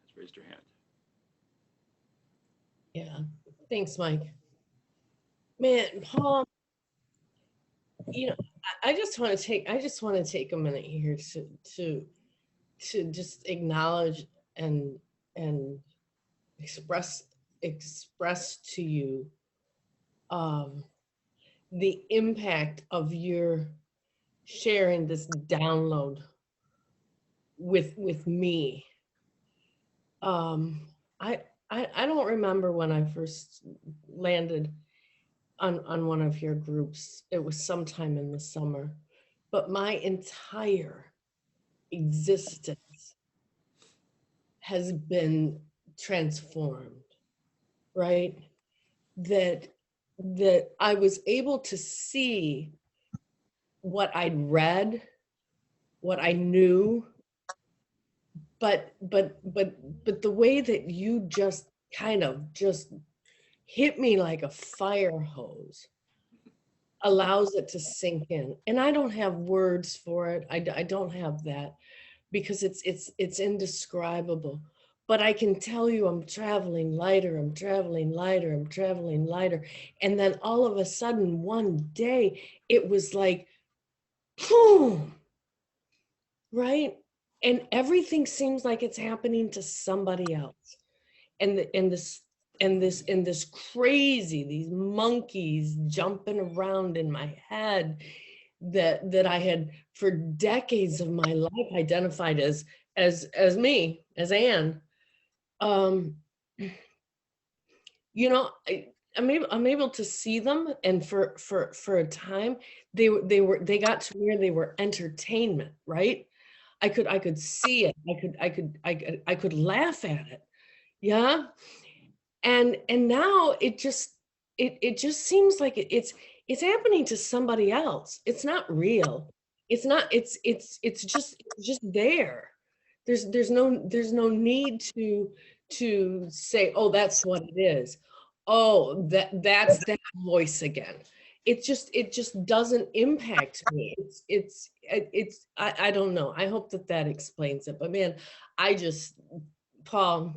has raised her hand. Yeah, thanks, Mike. Man, Paul, I just want to take a minute here to just acknowledge and express to you the impact of your sharing this download with me. I don't remember when I first landed on one of your groups. It was sometime in the summer, but my entire existence has been transformed, right? That I was able to see what I'd read, what I knew, but the way that you just kind of just hit me like a fire hose allows it to sink in. And I don't have words for it. I don't have that, because it's indescribable. But I can tell you I'm traveling lighter, I'm traveling lighter, I'm traveling lighter. And then all of a sudden one day it was like, boom, right? And everything seems like it's happening to somebody else. And this crazy, these monkeys jumping around in my head that I had for decades of my life identified as me, as Anne. I'm able to see them, and for a time they got to where they were entertainment, right? I could see it. I could laugh at it. Yeah. And now it just seems like it's happening to somebody else. It's not real. It's not, it's just there. There's no need to say, oh, that's what it is. Oh, that's that voice again. It just doesn't impact me. I don't know. I hope that explains it. But man, Paul,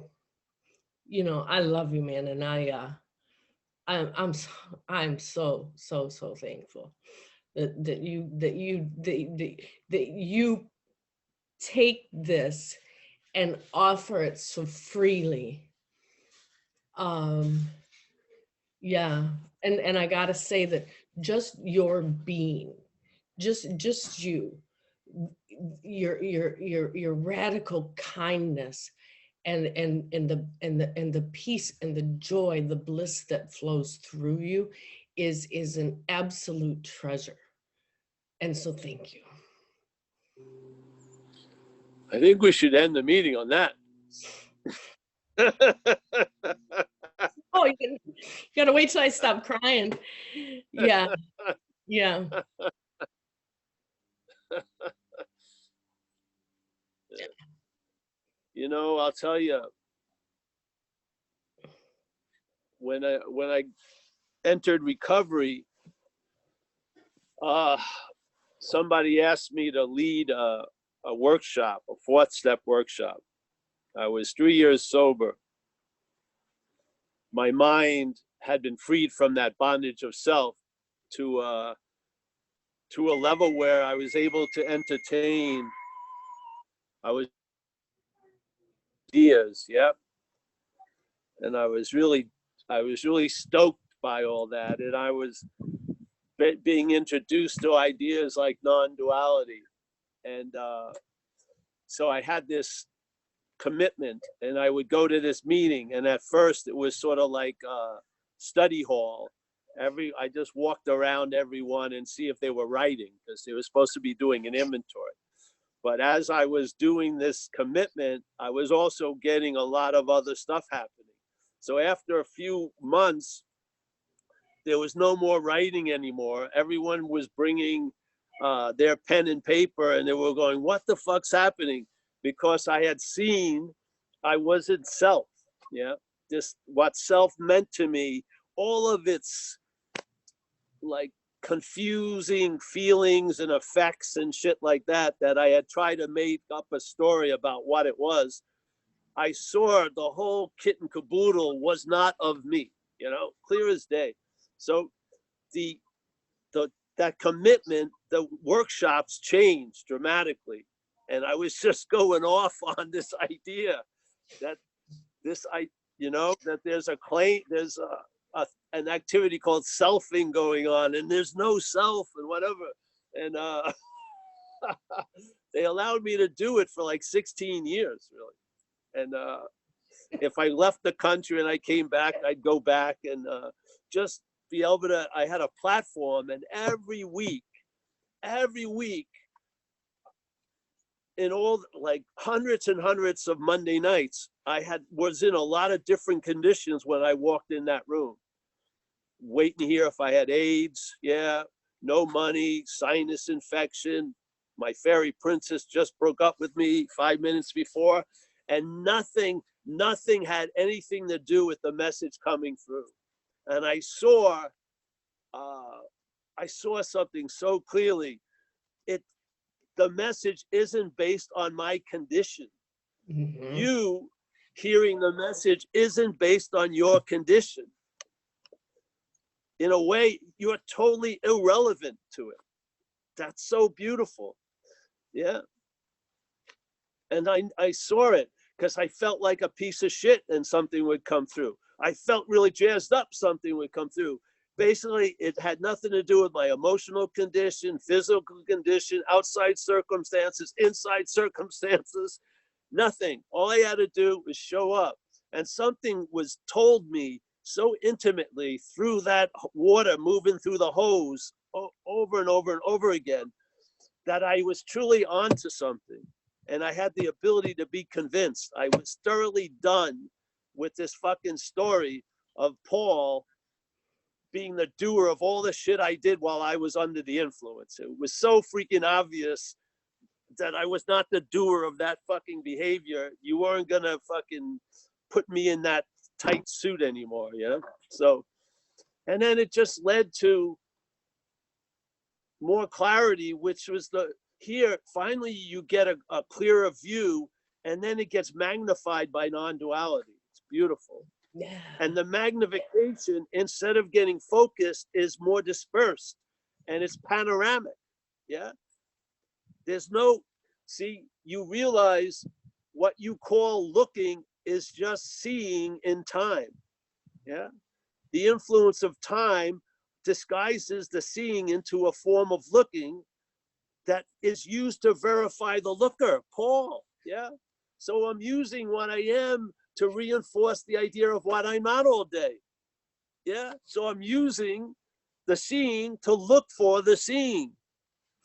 I love you, man, and I'm so thankful that you take this and offer it so freely. Yeah, and I gotta say that just your being just you, your radical kindness, and the peace and the joy, the bliss that flows through you is an absolute treasure. And so thank you. I think we should end the meeting on that. Oh, you gotta wait till I stop crying. Yeah, yeah. You know, I'll tell you, when I entered recovery, somebody asked me to lead a workshop, a 4th-step workshop. I was 3 years sober. My mind had been freed from that bondage of self to a level where I was able to entertain. I was ideas, yeah, and I was really stoked by all that, and I was being introduced to ideas like non-duality, and so I had this commitment, and I would go to this meeting, and at first it was sort of like a study hall. I just walked around everyone and see if they were writing, because they were supposed to be doing an inventory. But as I was doing this commitment, I was also getting a lot of other stuff happening. So after a few months, there was no more writing anymore. Everyone was bringing their pen and paper, and they were going, what the fuck's happening? Because I had seen I wasn't self, yeah? Just what self meant to me, all of its like confusing feelings and effects and shit like that, that I had tried to make up a story about what it was. I saw the whole kit and caboodle was not of me, you know, clear as day. So that commitment, the workshops changed dramatically. And I was just going off on this idea that that there's a claim, there's an activity called selfing going on, and there's no self and whatever. And they allowed me to do it for like 16 years, really. And if I left the country and I came back, I'd go back and just be able to, I had a platform, and every week, in all like hundreds and hundreds of Monday nights, was in a lot of different conditions when I walked in that room. Waiting here if I had AIDS, yeah, no money, sinus infection. My fairy princess just broke up with me 5 minutes before, and nothing had anything to do with the message coming through. And I saw something so clearly. The message isn't based on my condition. Mm-hmm. You hearing the message isn't based on your condition. In a way, you're totally irrelevant to it. That's so beautiful. Yeah. And I saw it because I felt like a piece of shit and something would come through. I felt really jazzed up, something would come through. Basically, it had nothing to do with my emotional condition, physical condition, outside circumstances, inside circumstances, nothing. All I had to do was show up. And something was told me so intimately through that water moving through the hose over and over and over again, that I was truly onto something. And I had the ability to be convinced. I was thoroughly done with this fucking story of Paul being the doer of all the shit I did while I was under the influence. It was so freaking obvious that I was not the doer of that fucking behavior. You weren't gonna fucking put me in that tight suit anymore, you know? So, and then it just led to more clarity, which was here, finally you get a clearer view, and then it gets magnified by non-duality. It's beautiful. Yeah. And the magnification, instead of getting focused, is more dispersed, and it's panoramic. Yeah. There's no, see, you realize what you call looking is just seeing in time. Yeah. The influence of time disguises the seeing into a form of looking, that is used to verify the looker, Paul. Yeah. So I'm using what I am to reinforce the idea of what I'm not all day. Yeah. So I'm using the seeing to look for the seeing.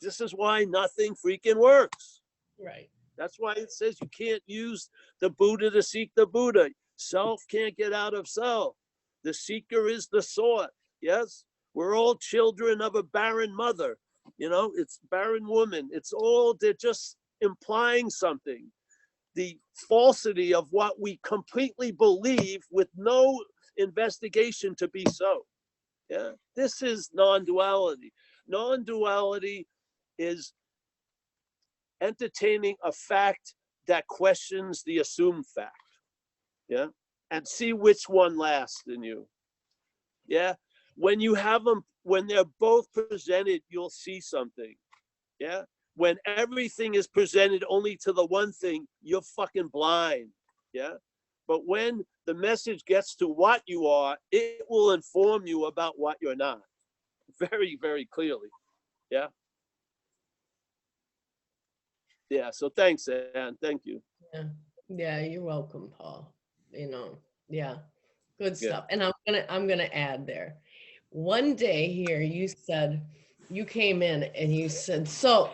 This is why nothing freaking works. Right. That's why it says you can't use the Buddha to seek the Buddha. Self can't get out of self. The seeker is the sought. Yes, we're all children of a barren mother. You know, it's barren woman. It's all, they're just implying something. The falsity of what we completely believe with no investigation to be so. Yeah, this is non-duality. Non-duality is entertaining a fact that questions the assumed fact. Yeah, and see which one lasts in you. Yeah, when you have them, when they're both presented, you'll see something. Yeah, when everything is presented only to the one thing, you're fucking blind. Yeah, but when the message gets to what you are, it will inform you about what you're not very, very clearly. Yeah. Yeah, so thanks, Ann. Thank you. Yeah. Yeah, you're welcome, Paul. You know, yeah. Good Yeah. stuff. And I'm gonna add there. One day here you said, you came in and you said, so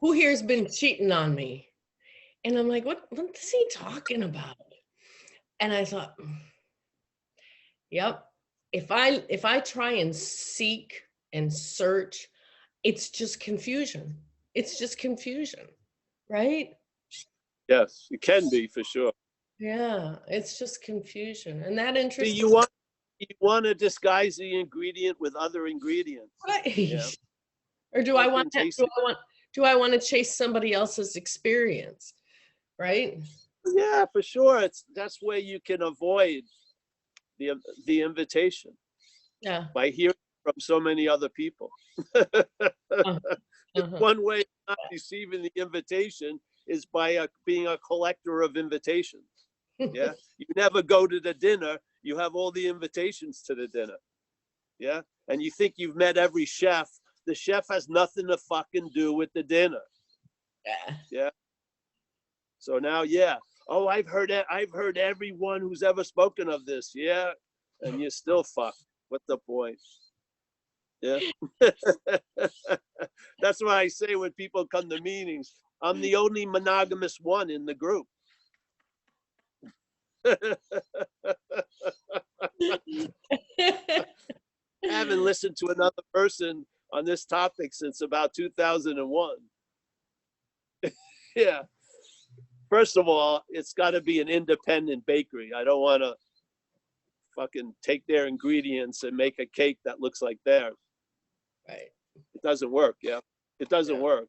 who here's been cheating on me? And I'm like, what is he talking about? And I thought, yep, if I try and seek and search, it's just confusion. It's just confusion, right? Yes, it can be for sure. Yeah, it's just confusion. And that See, interests you want to disguise the ingredient with other ingredients. right. Yeah. Or do I want Fucking to, do I want to chase somebody else's experience? Right? Yeah, for sure. That's where you can avoid the invitation Yeah. by hearing from so many other people. Uh-huh. One way of not receiving the invitation is by being a collector of invitations. Yeah, you never go to the dinner. You have all the invitations to the dinner. Yeah, and you think you've met every chef. The chef has nothing to fucking do with the dinner. Yeah. Yeah. So now, yeah. Oh, I've heard everyone who's ever spoken of this. Yeah, and you're still fucked. What's the point? Yeah. That's why I say when people come to meetings, I'm the only monogamous one in the group. I haven't listened to another person on this topic since about 2001. Yeah. First of all, it's got to be an independent bakery. I don't want to fucking take their ingredients and make a cake that looks like theirs. Right. It doesn't work. Yeah. It doesn't work.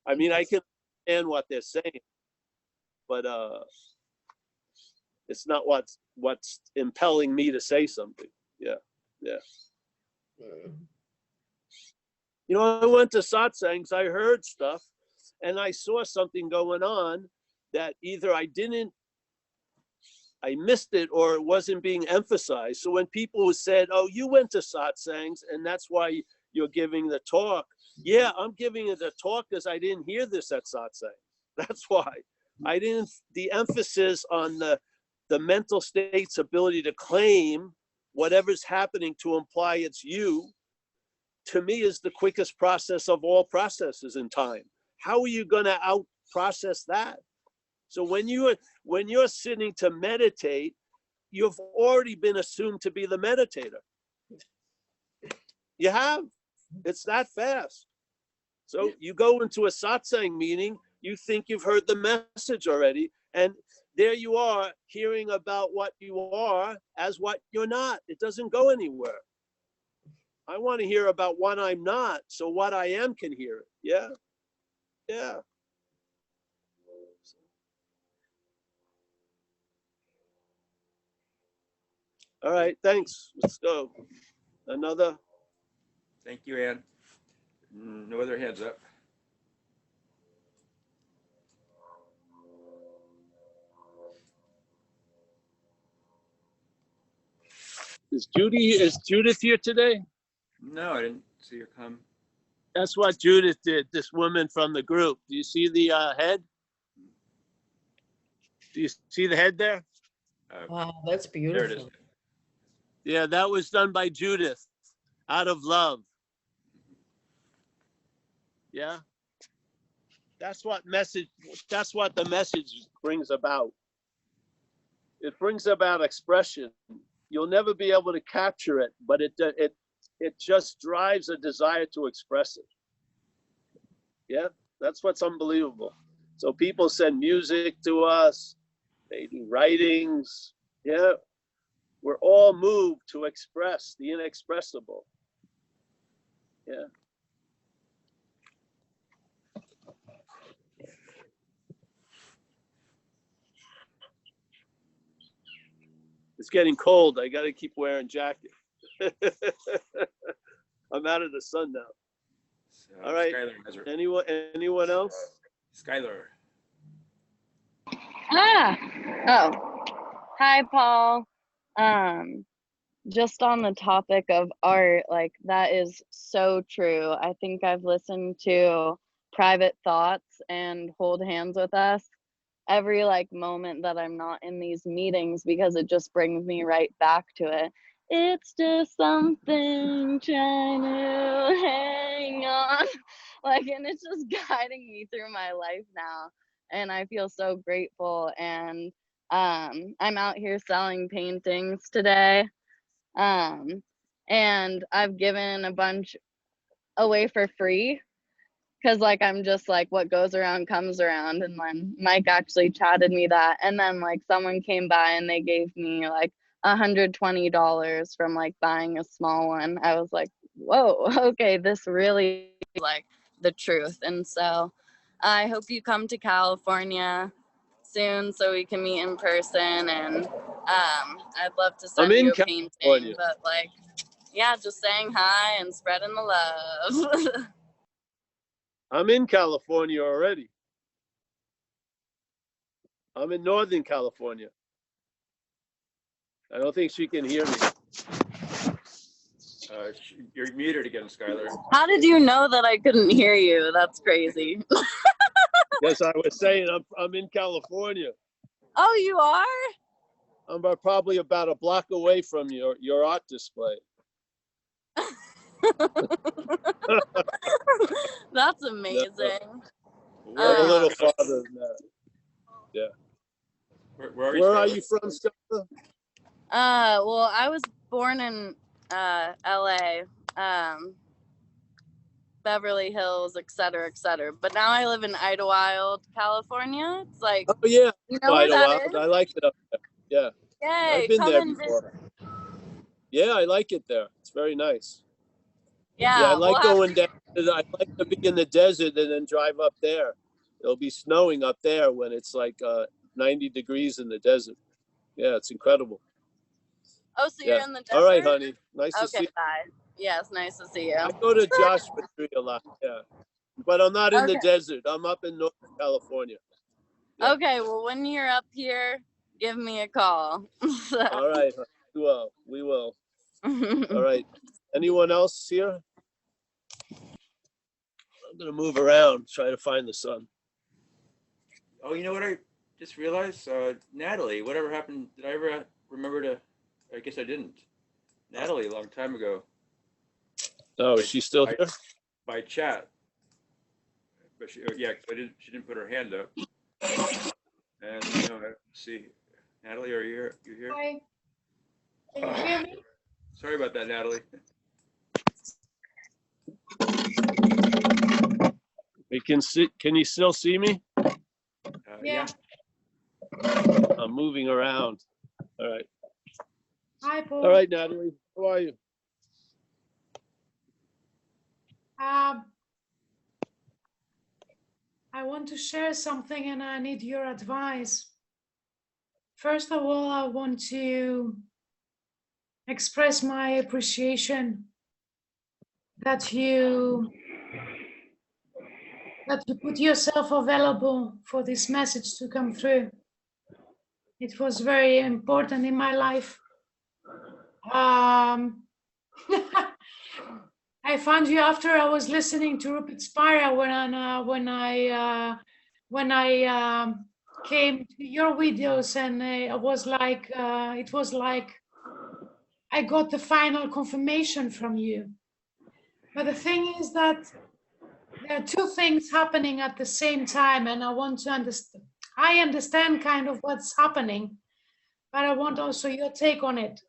I mean, I can understand what they're saying, but it's not what's impelling me to say something. Yeah. Yeah. You know, I went to satsangs, I heard stuff, and I saw something going on that either I missed it or it wasn't being emphasized. So when people said, oh, you went to satsangs and that's why you're giving the talk. Yeah, I'm giving it a talk because I didn't hear this at satsang. That's why. The emphasis on the mental state's ability to claim whatever's happening to imply it's you, to me, is the quickest process of all processes in time. How are you going to out process that? So when you're sitting to meditate, you've already been assumed to be the meditator. You have. It's that fast. So you go into a satsang meeting, you think you've heard the message already, and there you are hearing about what you are as what you're not. It doesn't go anywhere. I want to hear about what I'm not, so what I am can hear it. Yeah. Yeah. All right, thanks. Let's go. Another. Thank you, Ann. No other hands up. Is Judith here today? No, I didn't see her come. That's what Judith did, this woman from the group. Do you see the head? Do you see the head there? Wow, that's There it is. beautiful. Yeah, that was done by Judith out of love. Yeah. That's what the message brings about. It brings about expression. You'll never be able to capture it, but it just drives a desire to express it. Yeah, that's what's unbelievable. So people send music to us, they do writings. Yeah, we're all moved to express the inexpressible. Yeah. It's getting cold. I got to keep wearing jacket. I'm out of the sun now. So, All right. Skylar has her. Anyone else? Skylar. Oh, hi, Paul. Just on the topic of art, like that is so true. I think I've listened to Private Thoughts and Hold Hands with Us every like moment that I'm not in these meetings because it just brings me right back to it. It's just something trying to hang on. Like, and it's just guiding me through my life now. And I feel so grateful. And I'm out here selling paintings today. And I've given a bunch away for free because like I'm just like what goes around comes around. And then Mike actually chatted me that, and then like someone came by and they gave me like $120 from like buying a small one. I was like, whoa, okay, this really is like the truth. And so I hope you come to California soon so we can meet in person. And I'd love to send you a painting, but like, yeah, just saying hi and spreading the love. I'm in California already. I'm in Northern California. I don't think she can hear me. You're muted again, Skylar. How did you know that I couldn't hear you? That's crazy. Yes, I was saying I'm in California. Oh, you are? I'm probably about a block away from your art display. That's amazing. I'm a little farther than that. Yeah. Where are you from, Scott? Well, I was born in LA, Beverly Hills, et cetera, et cetera. But now I live in Idlewild, California. It's like, Oh yeah, you know where that is? I like it up there. Yeah. Yay, I've been come there and before. visit. Yeah, I like it there. It's very nice. Yeah, I like going down. I like to be in the desert and then drive up there. It'll be snowing up there when it's like 90 degrees in the desert. Yeah, it's incredible. Oh, so you're in the desert? All right, honey. Nice to see you. Okay, bye. Yeah, it's nice to see you. I go to Joshua Tree a lot. Yeah, but I'm not in the desert. I'm up in Northern California. Yeah. Okay, well, when you're up here, give me a call. All right, we will. All right. Anyone else here? I'm gonna move around, try to find the sun. Oh, you know what I just realized? Natalie, whatever happened? Did I ever remember to? I guess I didn't. Natalie, a long time ago. Oh, is she still here? By chat. But she didn't put her hand up. And let's see, Natalie, are you here? You here? Hi. Can you hear me? Sorry about that, Natalie. Can you still see me? Yeah. I'm moving around. All right. Hi, Paul. All right, Natalie. How are you? I want to share something and I need your advice. First of all, I want to express my appreciation that you put yourself available for this message to come through. It was very important in my life. I found you after I was listening to Rupert Spira when I came to your videos, and it was like I got the final confirmation from you. But the thing is that there are two things happening at the same time, and I want to understand. I understand kind of what's happening, but I want also your take on it.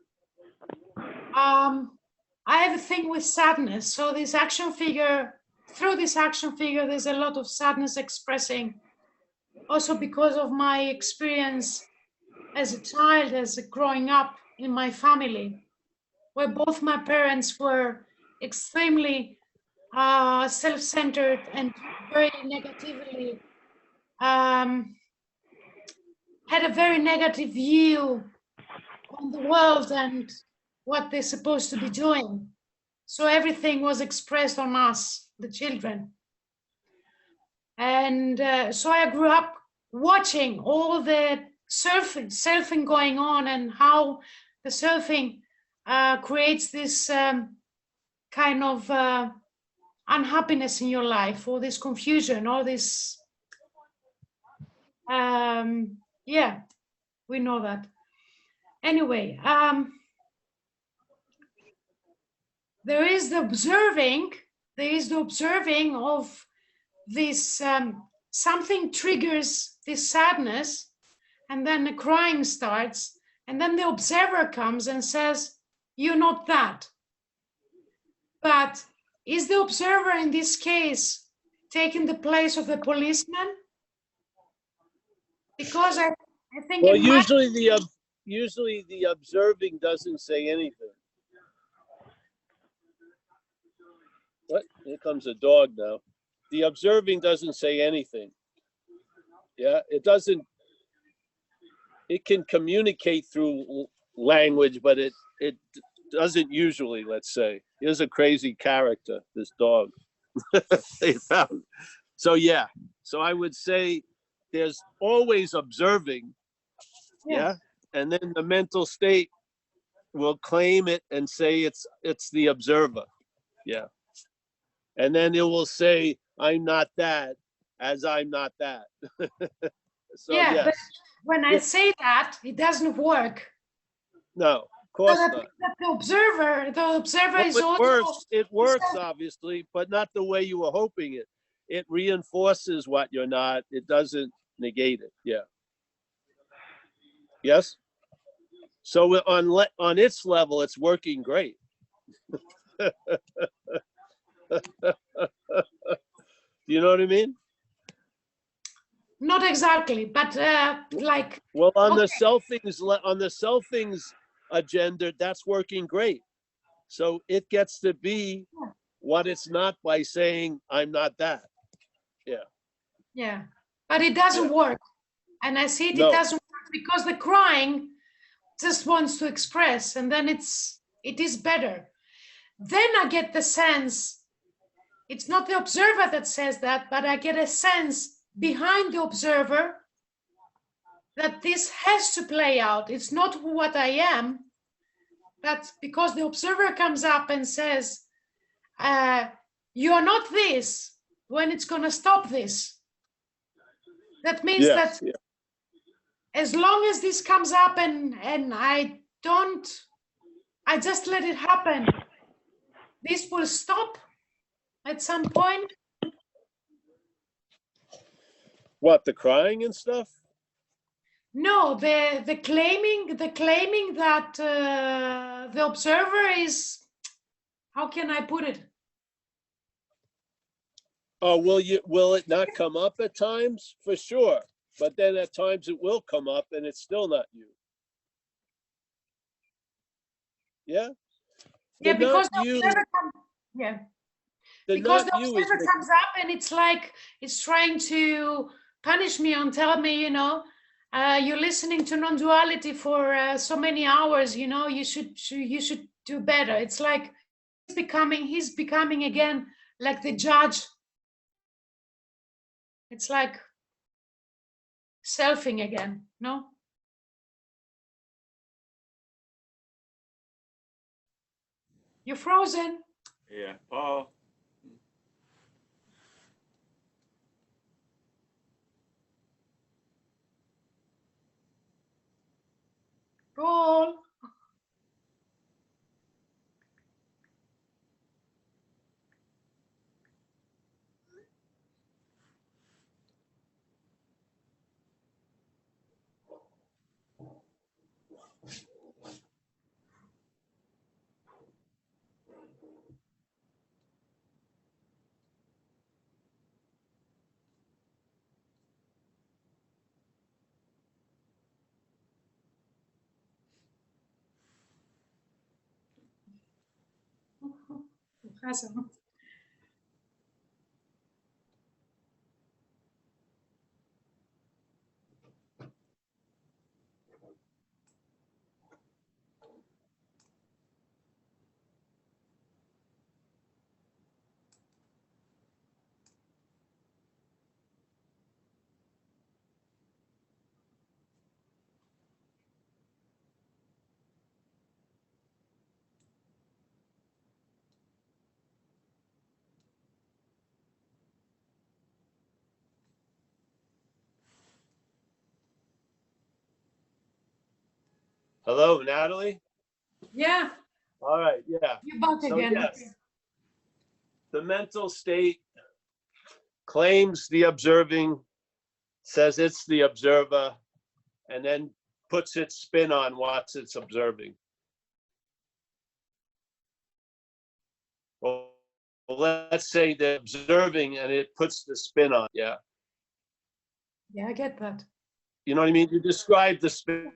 I have a thing with sadness. So this action figure, through this action figure, there's a lot of sadness expressing. Also because of my experience as a child, as a growing up in my family, where both my parents were extremely self-centered and very negatively, had a very negative view on the world and what they're supposed to be doing. So everything was expressed on us, the children. And so I grew up watching all the surfing going on, and how the surfing creates this kind of unhappiness in your life, or this confusion, or this, yeah, we know that. Anyway, there is the observing of this, something triggers this sadness, and then the crying starts, and then the observer comes and says, you're not that. But is the observer in this case taking the place of the policeman? Because I think Well, usually the observing doesn't say anything. What? Here comes a dog now. The observing doesn't say anything. Yeah, it doesn't. It can communicate through language, but it doesn't usually. Let's say here's a crazy character. This dog they found. So yeah. So I would say there's always observing. Yeah. And then the mental state will claim it and say it's the observer. Yeah. And then it will say, I'm not that, as I'm not that. So yeah, yes. but when I say that, it doesn't work. No, of course So not. that the observer Well, is also. it works obviously, but not the way you were hoping it. It reinforces what you're not. It doesn't negate it. Yeah. Yes. So on its level, it's working great. You know what I mean? Not exactly, but like. Well, on okay. the selfings agenda, that's working great. So it gets to be what it's not by saying I'm not that. Yeah. Yeah, but it doesn't work, and I see it. No. It doesn't work because the crying just wants to express, and then it is better. Then I get the sense it's not the observer that says that, but I get a sense behind the observer that this has to play out. It's not what I am, but because the observer comes up and says, you're not this, when it's going to stop this. That means that as long as this comes up and I just let it happen, this will stop at some point. What, the crying and stuff? No, the claiming that the observer is, how can I put it? Oh, will it not come up at times? For sure. But then at times it will come up and it's still not you. Yeah? Yeah, because the observer because the observer comes up and it's like it's trying to punish me and tell me, you know, you're listening to non-duality for so many hours, you know, you should do better. It's like he's becoming again like the judge. It's like selfing again, no? You're frozen. Yeah, Paul. Paul. Hassan. Hello, Natalie? Yeah, All right, yeah. you're back So again. yes, the mental state claims the observing, says it's the observer, and then puts its spin on what it's observing. Well, let's say they're observing and it puts the spin on. Yeah. Yeah, I get that. You know what I mean? You describe the spin.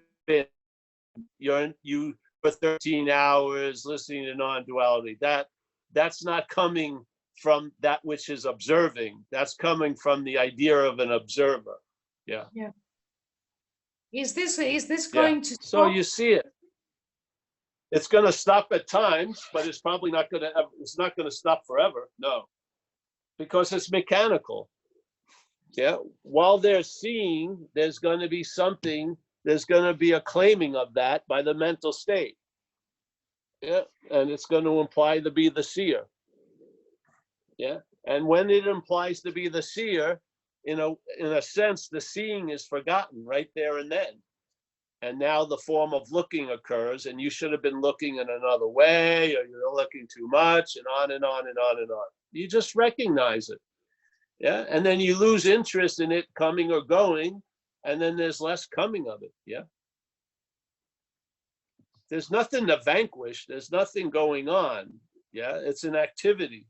You for 13 hours listening to non-duality. That's not coming from that which is observing. That's coming from the idea of an observer. Yeah. Yeah. Is this Yeah. going to So stop? you see it. It's going to stop at times, but it's probably not going to. It's not going to stop forever. No, because it's mechanical. Yeah. While they're seeing, there's going to be something. There's going to be a claiming of that by the mental state. Yeah, and it's going to imply to be the seer. Yeah, and when it implies to be the seer, in a sense, the seeing is forgotten right there and then. And now the form of looking occurs, and you should have been looking in another way, or you're looking too much, and on and on and on and on. You just recognize it. Yeah, and then you lose interest in it coming or going, and then there's less coming of it. Yeah. There's nothing to vanquish. There's nothing going on. Yeah, it's an activity.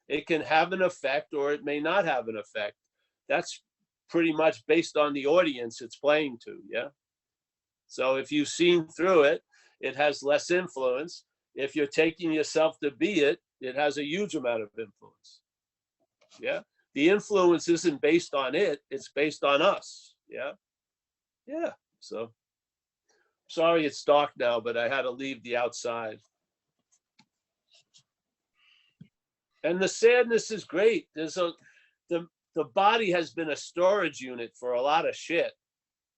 It can have an effect or it may not have an effect. That's pretty much based on the audience it's playing to. Yeah. So if you've seen through it, it has less influence. If you're taking yourself to be it, it has a huge amount of influence. Yeah. The influence isn't based on it, it's based on us. Yeah. Yeah. So sorry it's dark now, but I had to leave the outside. And the sadness is great. The body has been a storage unit for a lot of shit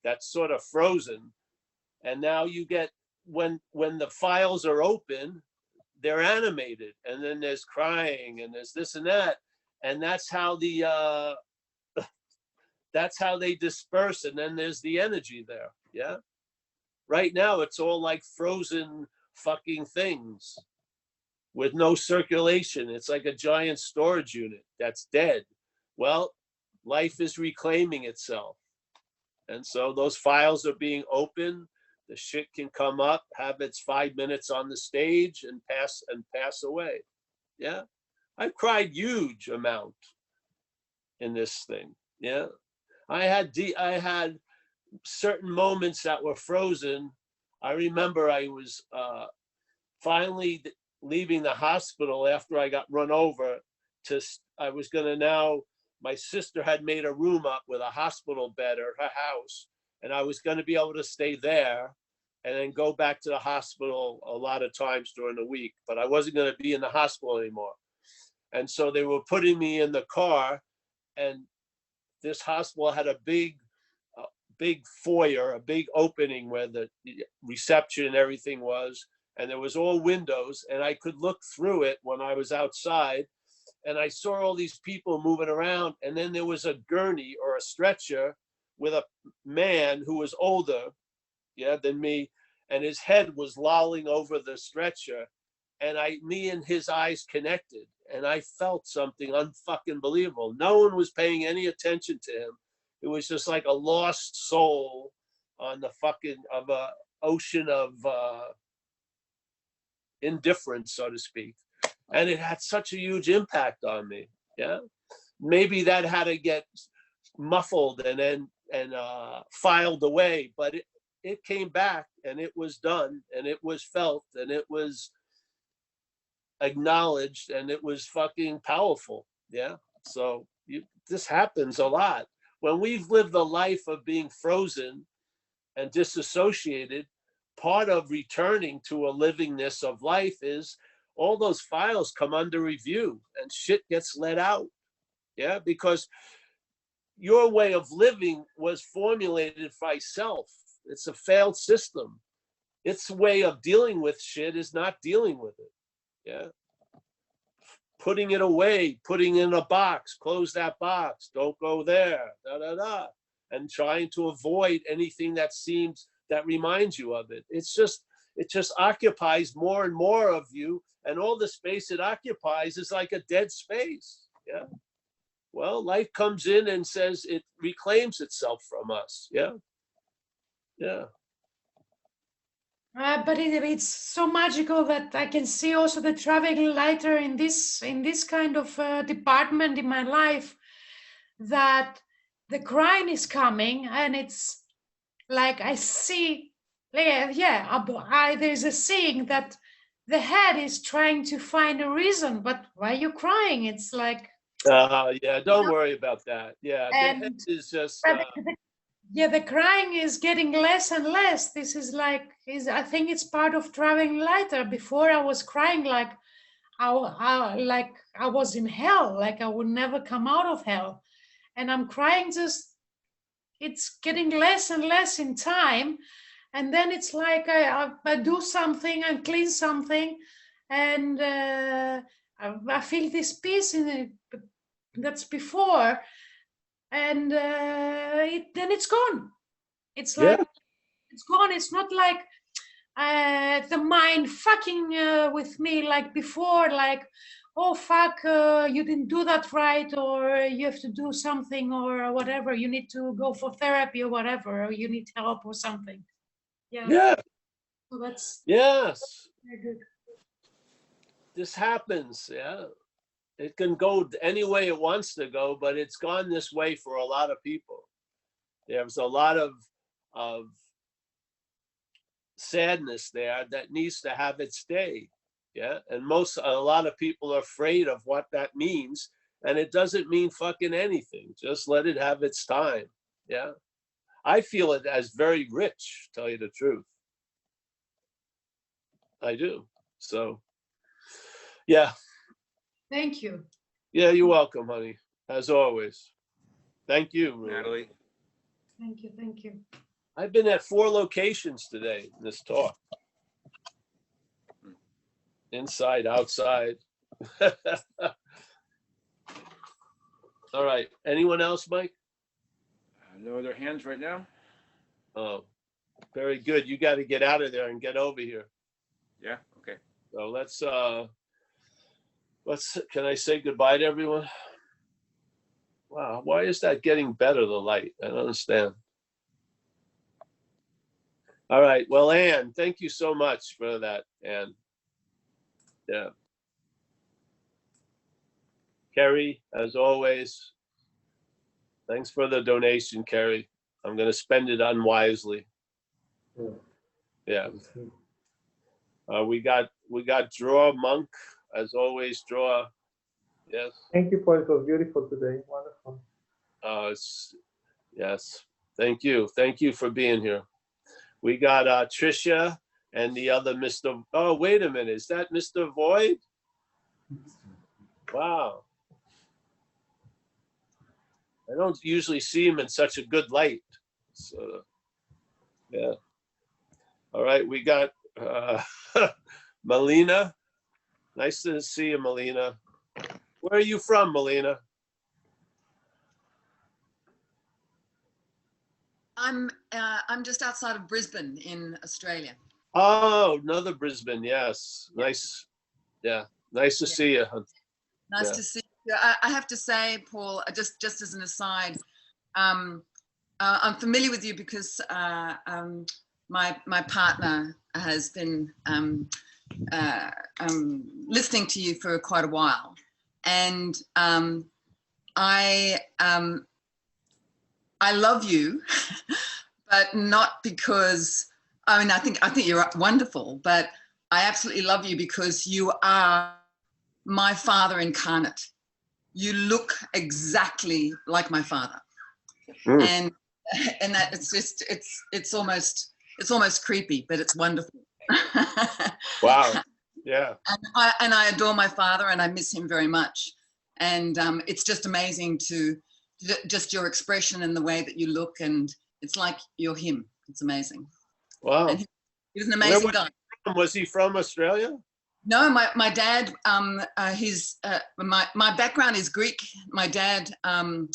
that's sort of frozen. And now you get, when the files are open, they're animated, and then there's crying and there's this and that. And that's how that's how they disperse. And then there's the energy there. Yeah. Right now it's all like frozen fucking things with no circulation. It's like a giant storage unit that's dead. Well, life is reclaiming itself. And so those files are being opened. The shit can come up, have its 5 minutes on the stage and pass away. Yeah. I've cried huge amount in this thing. Yeah. I had certain moments that were frozen. I remember I was finally leaving the hospital after I got run over. I was gonna now, my sister had made a room up with a hospital bed at her house, and I was gonna be able to stay there and then go back to the hospital a lot of times during the week, but I wasn't gonna be in the hospital anymore. And so they were putting me in the car, and this hospital had a big foyer, a big opening where the reception and everything was. and there was all windows, and I could look through it when I was outside, and I saw all these people moving around, and then there was a gurney or a stretcher with a man who was older, yeah, than me, and his head was lolling over the stretcher, and me and his eyes connected, and I felt something unfucking believable. No one was paying any attention to him. It was just like a lost soul on the of a ocean of indifference, so to speak. And it had such a huge impact on me. Yeah. Maybe that had to get muffled and filed away, but it came back, and it was done, and it was felt, and it was acknowledged, and it was fucking powerful. Yeah. So this happens a lot. When we've lived a life of being frozen and disassociated, part of returning to a livingness of life is all those files come under review and shit gets let out. Yeah, because your way of living was formulated by self. It's a failed system. Its way of dealing with shit is not dealing with it. Yeah. Putting it away, putting it in a box, close that box, don't go there, da da da. And trying to avoid anything that reminds you of it. It just occupies more and more of you, and all the space it occupies is like a dead space. Yeah. Well, life comes in and says it reclaims itself from us. Yeah. Yeah. But it's so magical that I can see also the traveling lighter in this kind of department in my life, that the crying is coming, and it's like I see, there's a saying that the head is trying to find a reason, but why are you crying? It's like, Yeah, don't worry about that. Yeah, the head is just. The crying is getting less and less. This is I think it's part of traveling lighter. Before I was crying like I was in hell, like I would never come out of hell. And I'm crying it's getting less and less in time. And then it's like I do something and clean something, and I feel this peace in it. That's before. And then it's gone. It's like it's gone. It's not like the mind fucking with me like before, like, oh fuck, you didn't do that right, or you have to do something, or whatever, you need to go for therapy or whatever, or you need help or something. Yeah. So that's very good. This happens. Yeah. It can go any way it wants to go, but it's gone this way for a lot of people. There's a lot of sadness there that needs to have its day. Yeah. And a lot of people are afraid of what that means. And it doesn't mean fucking anything. Just let it have its time. Yeah. I feel it as very rich, to tell you the truth. I do. So, yeah. Thank you. Yeah, you're welcome, honey. As always. Thank you, Natalie. Thank you. Thank you. I've been at 4 locations today in this talk. Inside, outside. All right. Anyone else, Mike? No other hands right now. Oh, very good. You got to get out of there and get over here. Yeah. Okay. So can I say goodbye to everyone? Wow. Why is that getting better, the light? I don't understand. All right. Well, Ann, thank you so much for that, Ann. Yeah. Kerry, as always, thanks for the donation, Kerry. I'm going to spend it unwisely. Yeah. We got Draw Monk, as always, Draw. Yes. Thank you, Paul. It was beautiful today. Wonderful. Yes. Thank you. Thank you for being here. We got Trisha and the other Mr. Oh, wait a minute. Is that Mr. Void? Wow. I don't usually see him in such a good light. So, yeah. All right. We got Melina, nice to see you, Melina. Where are you from, Melina? I'm just outside of Brisbane in Australia. Oh, another Brisbane. Yes, nice. Yeah, nice to see you. Nice Yeah. to see you. I have to say, Paul, just as an aside, I'm familiar with you because my partner has been listening to you for quite a while, and I love you, but not because, I mean, I think you're wonderful, but I absolutely love you because you are my father incarnate. You look exactly like my father. And that it's almost creepy, but it's wonderful. Wow. Yeah. And I adore my father and I miss him very much. And it's just amazing to just your expression and the way that you look, and it's like you're him. It's amazing. Wow. And he was an amazing guy. Was he from Australia? No, my dad, my background is Greek. My dad and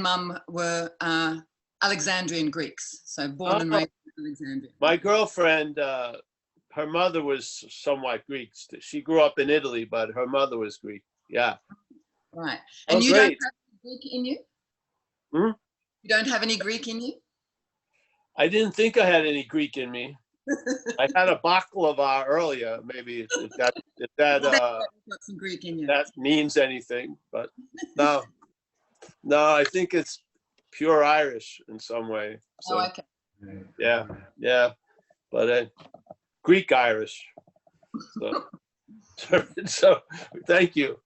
mum were Alexandrian Greeks, so born and raised in Alexandria. My girlfriend, her mother was somewhat Greek. She grew up in Italy, but her mother was Greek. Yeah. Right. And you great. don't have any Greek in you? Hmm? You don't have any Greek in you? I didn't think I had any Greek in me. I had a baklava earlier. Maybe if that got some Greek in you. That means anything, but no, I think it's pure Irish in some way. So, oh, okay. Yeah, but Greek Irish. So thank you.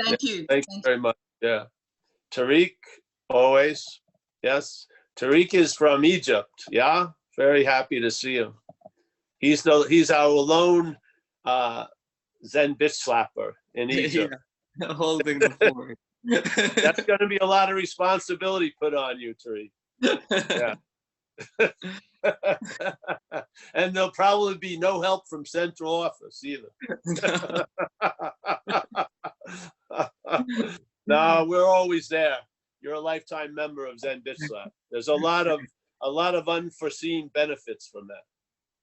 Thank you. Thank you very much. Yeah, Tariq, always. Yes, Tariq is from Egypt. Yeah, very happy to see him. He's our lone Zen bitch slapper in Egypt. Yeah, holding the fort. That's going to be a lot of responsibility put on you, Tariq. Yeah. And there'll probably be no help from central office either. No, we're always there. You're a lifetime member of Zen Bitch Slap. There's a lot of unforeseen benefits from that.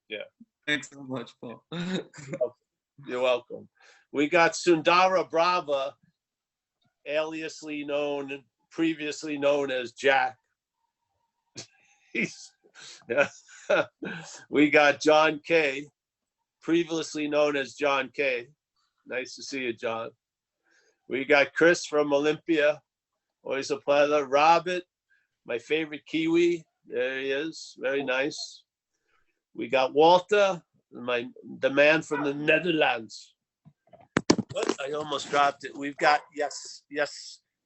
Yeah. Thanks so much, Paul. You're welcome. We got Sundara Brava, previously known as Jack. Yeah. We got John K, previously known as John K. Nice to see you, John. We got Chris from Olympia. Always a pleasure. Robert, my favorite Kiwi. There he is. Very nice. We got Walter, the man from the Netherlands. What? I almost dropped it. We've got Yasemin.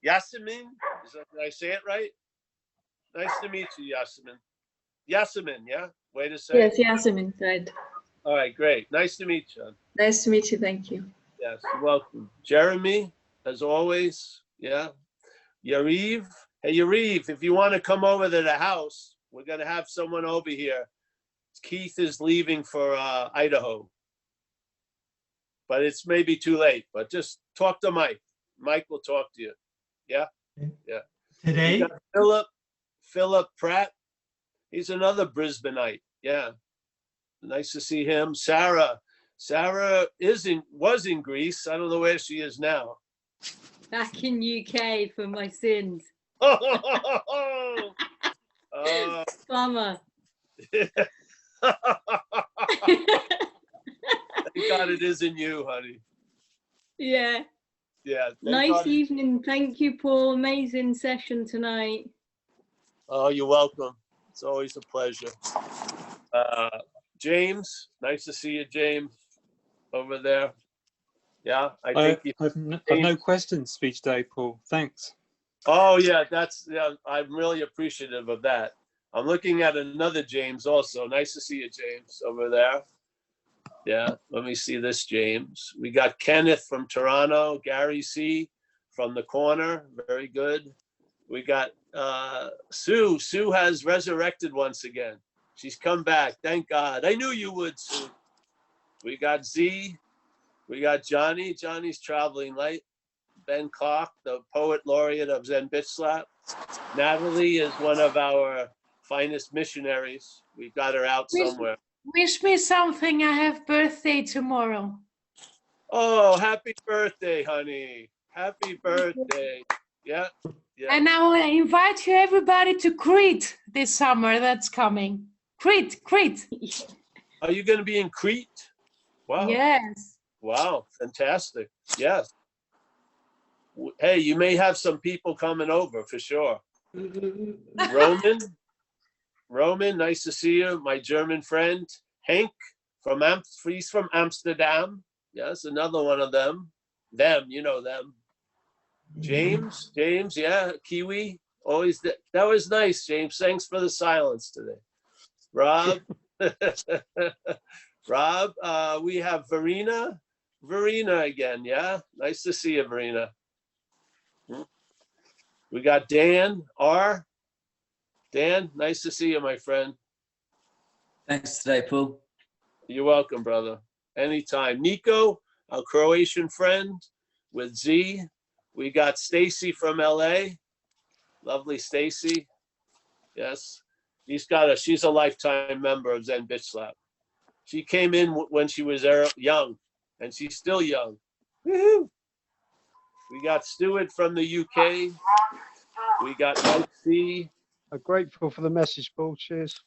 Did I say it right? Nice to meet you, Yasemin. Yasemin, yeah? Way to say it? Yes, Yasemin, right. All right, great. Nice to meet you. Nice to meet you, thank you. Yes, you're welcome. Jeremy, as always, yeah. Yariv. Hey, Yariv, if you want to come over to the house, we're going to have someone over here. Keith is leaving for Idaho. But it's maybe too late. But just talk to Mike. Mike will talk to you. Yeah? Yeah. Today? Philip Pratt. He's another Brisbaneite. Yeah. Nice to see him. Sarah was in Greece. I don't know where she is now. Back in UK for my sins. Bummer. Thank God it isn't you, honey. Yeah. Yeah. Nice evening. Thank you, Paul. Amazing session tonight. Oh, you're welcome. It's always a pleasure. James, nice to see you, James, over there. Yeah, I've no questions for you today, Paul. Thanks. Oh yeah, I'm really appreciative of that. I'm looking at another James also. Nice to see you, James, over there. Yeah, let me see this James. We got Kenneth from Toronto, Gary C from the corner. Very good. We got Sue. Sue has resurrected once again. She's come back. Thank God. I knew you would, Sue. We got Z. We got Johnny. Johnny's traveling light. Ben Clark, the poet laureate of Zen Bitch Slap. Natalie is one of our finest missionaries. We got her out somewhere. Wish me something. I have birthday tomorrow. Oh, happy birthday, honey. Happy birthday. Yeah. Yeah. And I will invite you everybody to Crete this summer. That's coming. Crete. Are you going to be in Crete? Wow. Yes. Wow. Fantastic. Yes. Hey, you may have some people coming over for sure. Roman, nice to see you. My German friend, Henk, he's from Amsterdam. Yes, another one of them. Them, you know them. James, yeah, Kiwi. Always, that was nice, James. Thanks for the silence today. Rob, we have Verena again, yeah? Nice to see you, Verena. We got Dan, R. Dan, nice to see you, my friend. Thanks today, Paul. You're welcome, brother. Anytime. Nico, our Croatian friend with Z. We got Stacy from LA. Lovely Stacy. Yes. She's a lifetime member of Zen Bitch Slap. She came in when she was young, and she's still young. Woohoo! We got Stuart from the UK. We got Mike C. I'm grateful for the message, Paul. Cheers.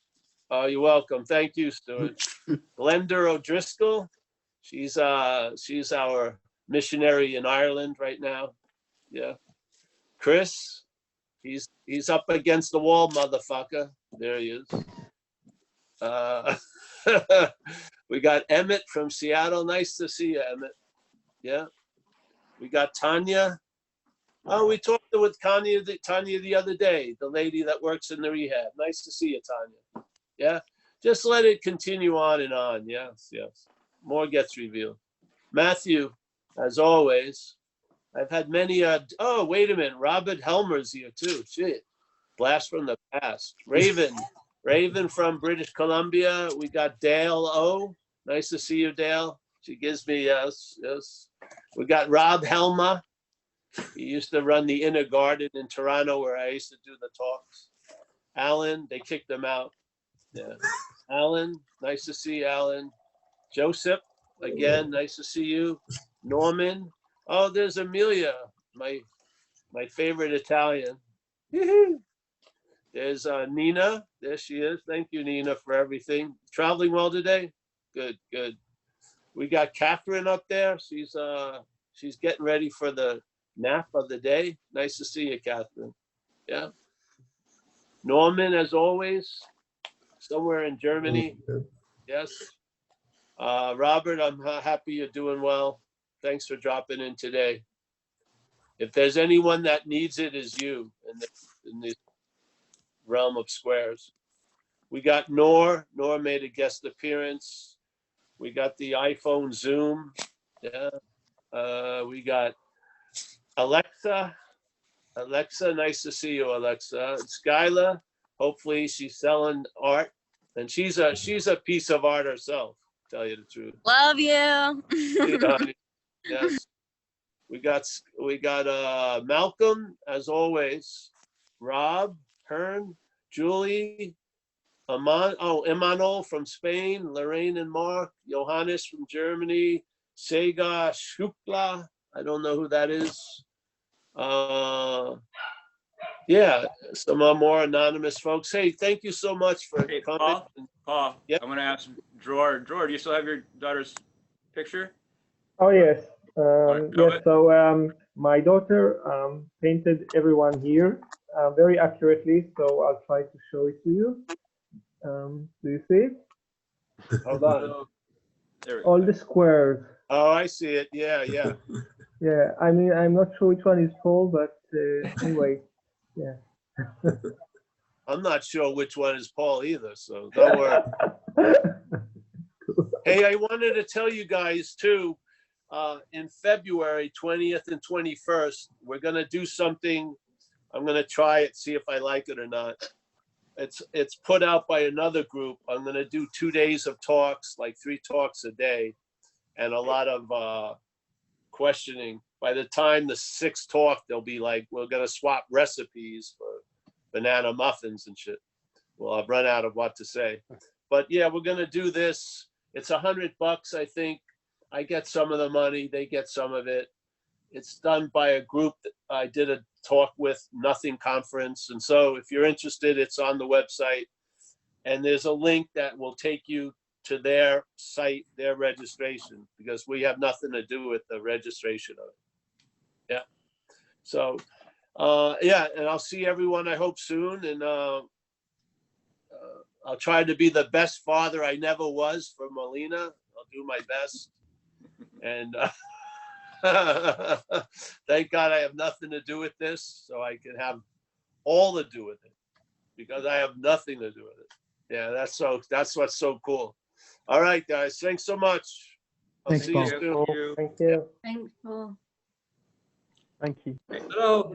Oh, you're welcome. Thank you, Stuart. Glenda O'Driscoll. She's our missionary in Ireland right now. Yeah. Chris, he's up against the wall, motherfucker. There he is. We got Emmett from Seattle. Nice to see you, Emmett. Yeah. We got Tanya. Oh, we talked with Tanya the other day, the lady that works in the rehab. Nice to see you, Tanya. Yeah. Just let it continue on and on. Yes, yes. More gets revealed. Matthew, as always. I've had many, oh, wait a minute. Robert Helmer's here too. Shit. Blast from the past. Raven from British Columbia. We got Dale O. Nice to see you, Dale. She gives me, yes. We got Rob Helma. He used to run the Inner Garden in Toronto where I used to do the talks. Alan, they kicked him out. Yeah. Alan, nice to see you, Alan. Joseph, again, nice to see you. Norman. Oh, there's Amelia, my favorite Italian. There's Nina. There she is. Thank you, Nina, for everything. Traveling well today? Good, good. We got Catherine up there. She's getting ready for the nap of the day. Nice to see you, Catherine. Yeah. Norman, as always, somewhere in Germany. Yes. Robert, I'm happy you're doing well. Thanks for dropping in today. If there's anyone that needs it, is you in this realm of squares. We got Noor. Noor made a guest appearance. We got the iPhone Zoom. Yeah. We got Alexa. Alexa, nice to see you, Alexa. Skyla, hopefully she's selling art. And she's a piece of art herself, to tell you the truth. Love you. Yes. We got Malcolm, as always. Rob, Hearn, Julie, Emmanuel from Spain, Lorraine and Mark, Johannes from Germany, Sega Shukla, I don't know who that is. Yeah, some more anonymous folks. Hey, thank you so much for coming. Paul, Yep. I'm going to ask Dror. Dror, do you still have your daughter's picture? Oh, yes. Yes, so my daughter painted everyone here very accurately, so I'll try to show it to you. Do you see it? Hold on. All the squares. Oh, I see it. Yeah, yeah. Yeah, I mean, I'm not sure which one is Paul, but anyway, yeah. I'm not sure which one is Paul either, so don't worry. Hey, I wanted to tell you guys too, in February 20th and 21st, we're going to do something. I'm going to try it, see if I like it or not. it's put out by another group. I'm going to do 2 days of talks, like 3 talks a day, and a lot of questioning. By the time the 6th talk, they'll be like, we're going to swap recipes for banana muffins and shit. Well, I've run out of what to say, but yeah, we're going to do this. It's $100, I think. I get some of the money, they get some of it. It's done by a group that I did a talk with, Nothing Conference. And so if you're interested, it's on the website. And there's a link that will take you to their site, their registration, because we have nothing to do with the registration of it. Yeah. So, yeah, and I'll see everyone, I hope, soon. And I'll try to be the best father I never was for Melina. I'll do my best. And thank God I have nothing to do with this, so I can have all to do with it, because I have nothing to do with it. Yeah, that's what's so cool. All right, guys, thanks so much. I'll Thanks, see Paul. you soon. Thank you. Thanks, Paul. Thank you. Hello.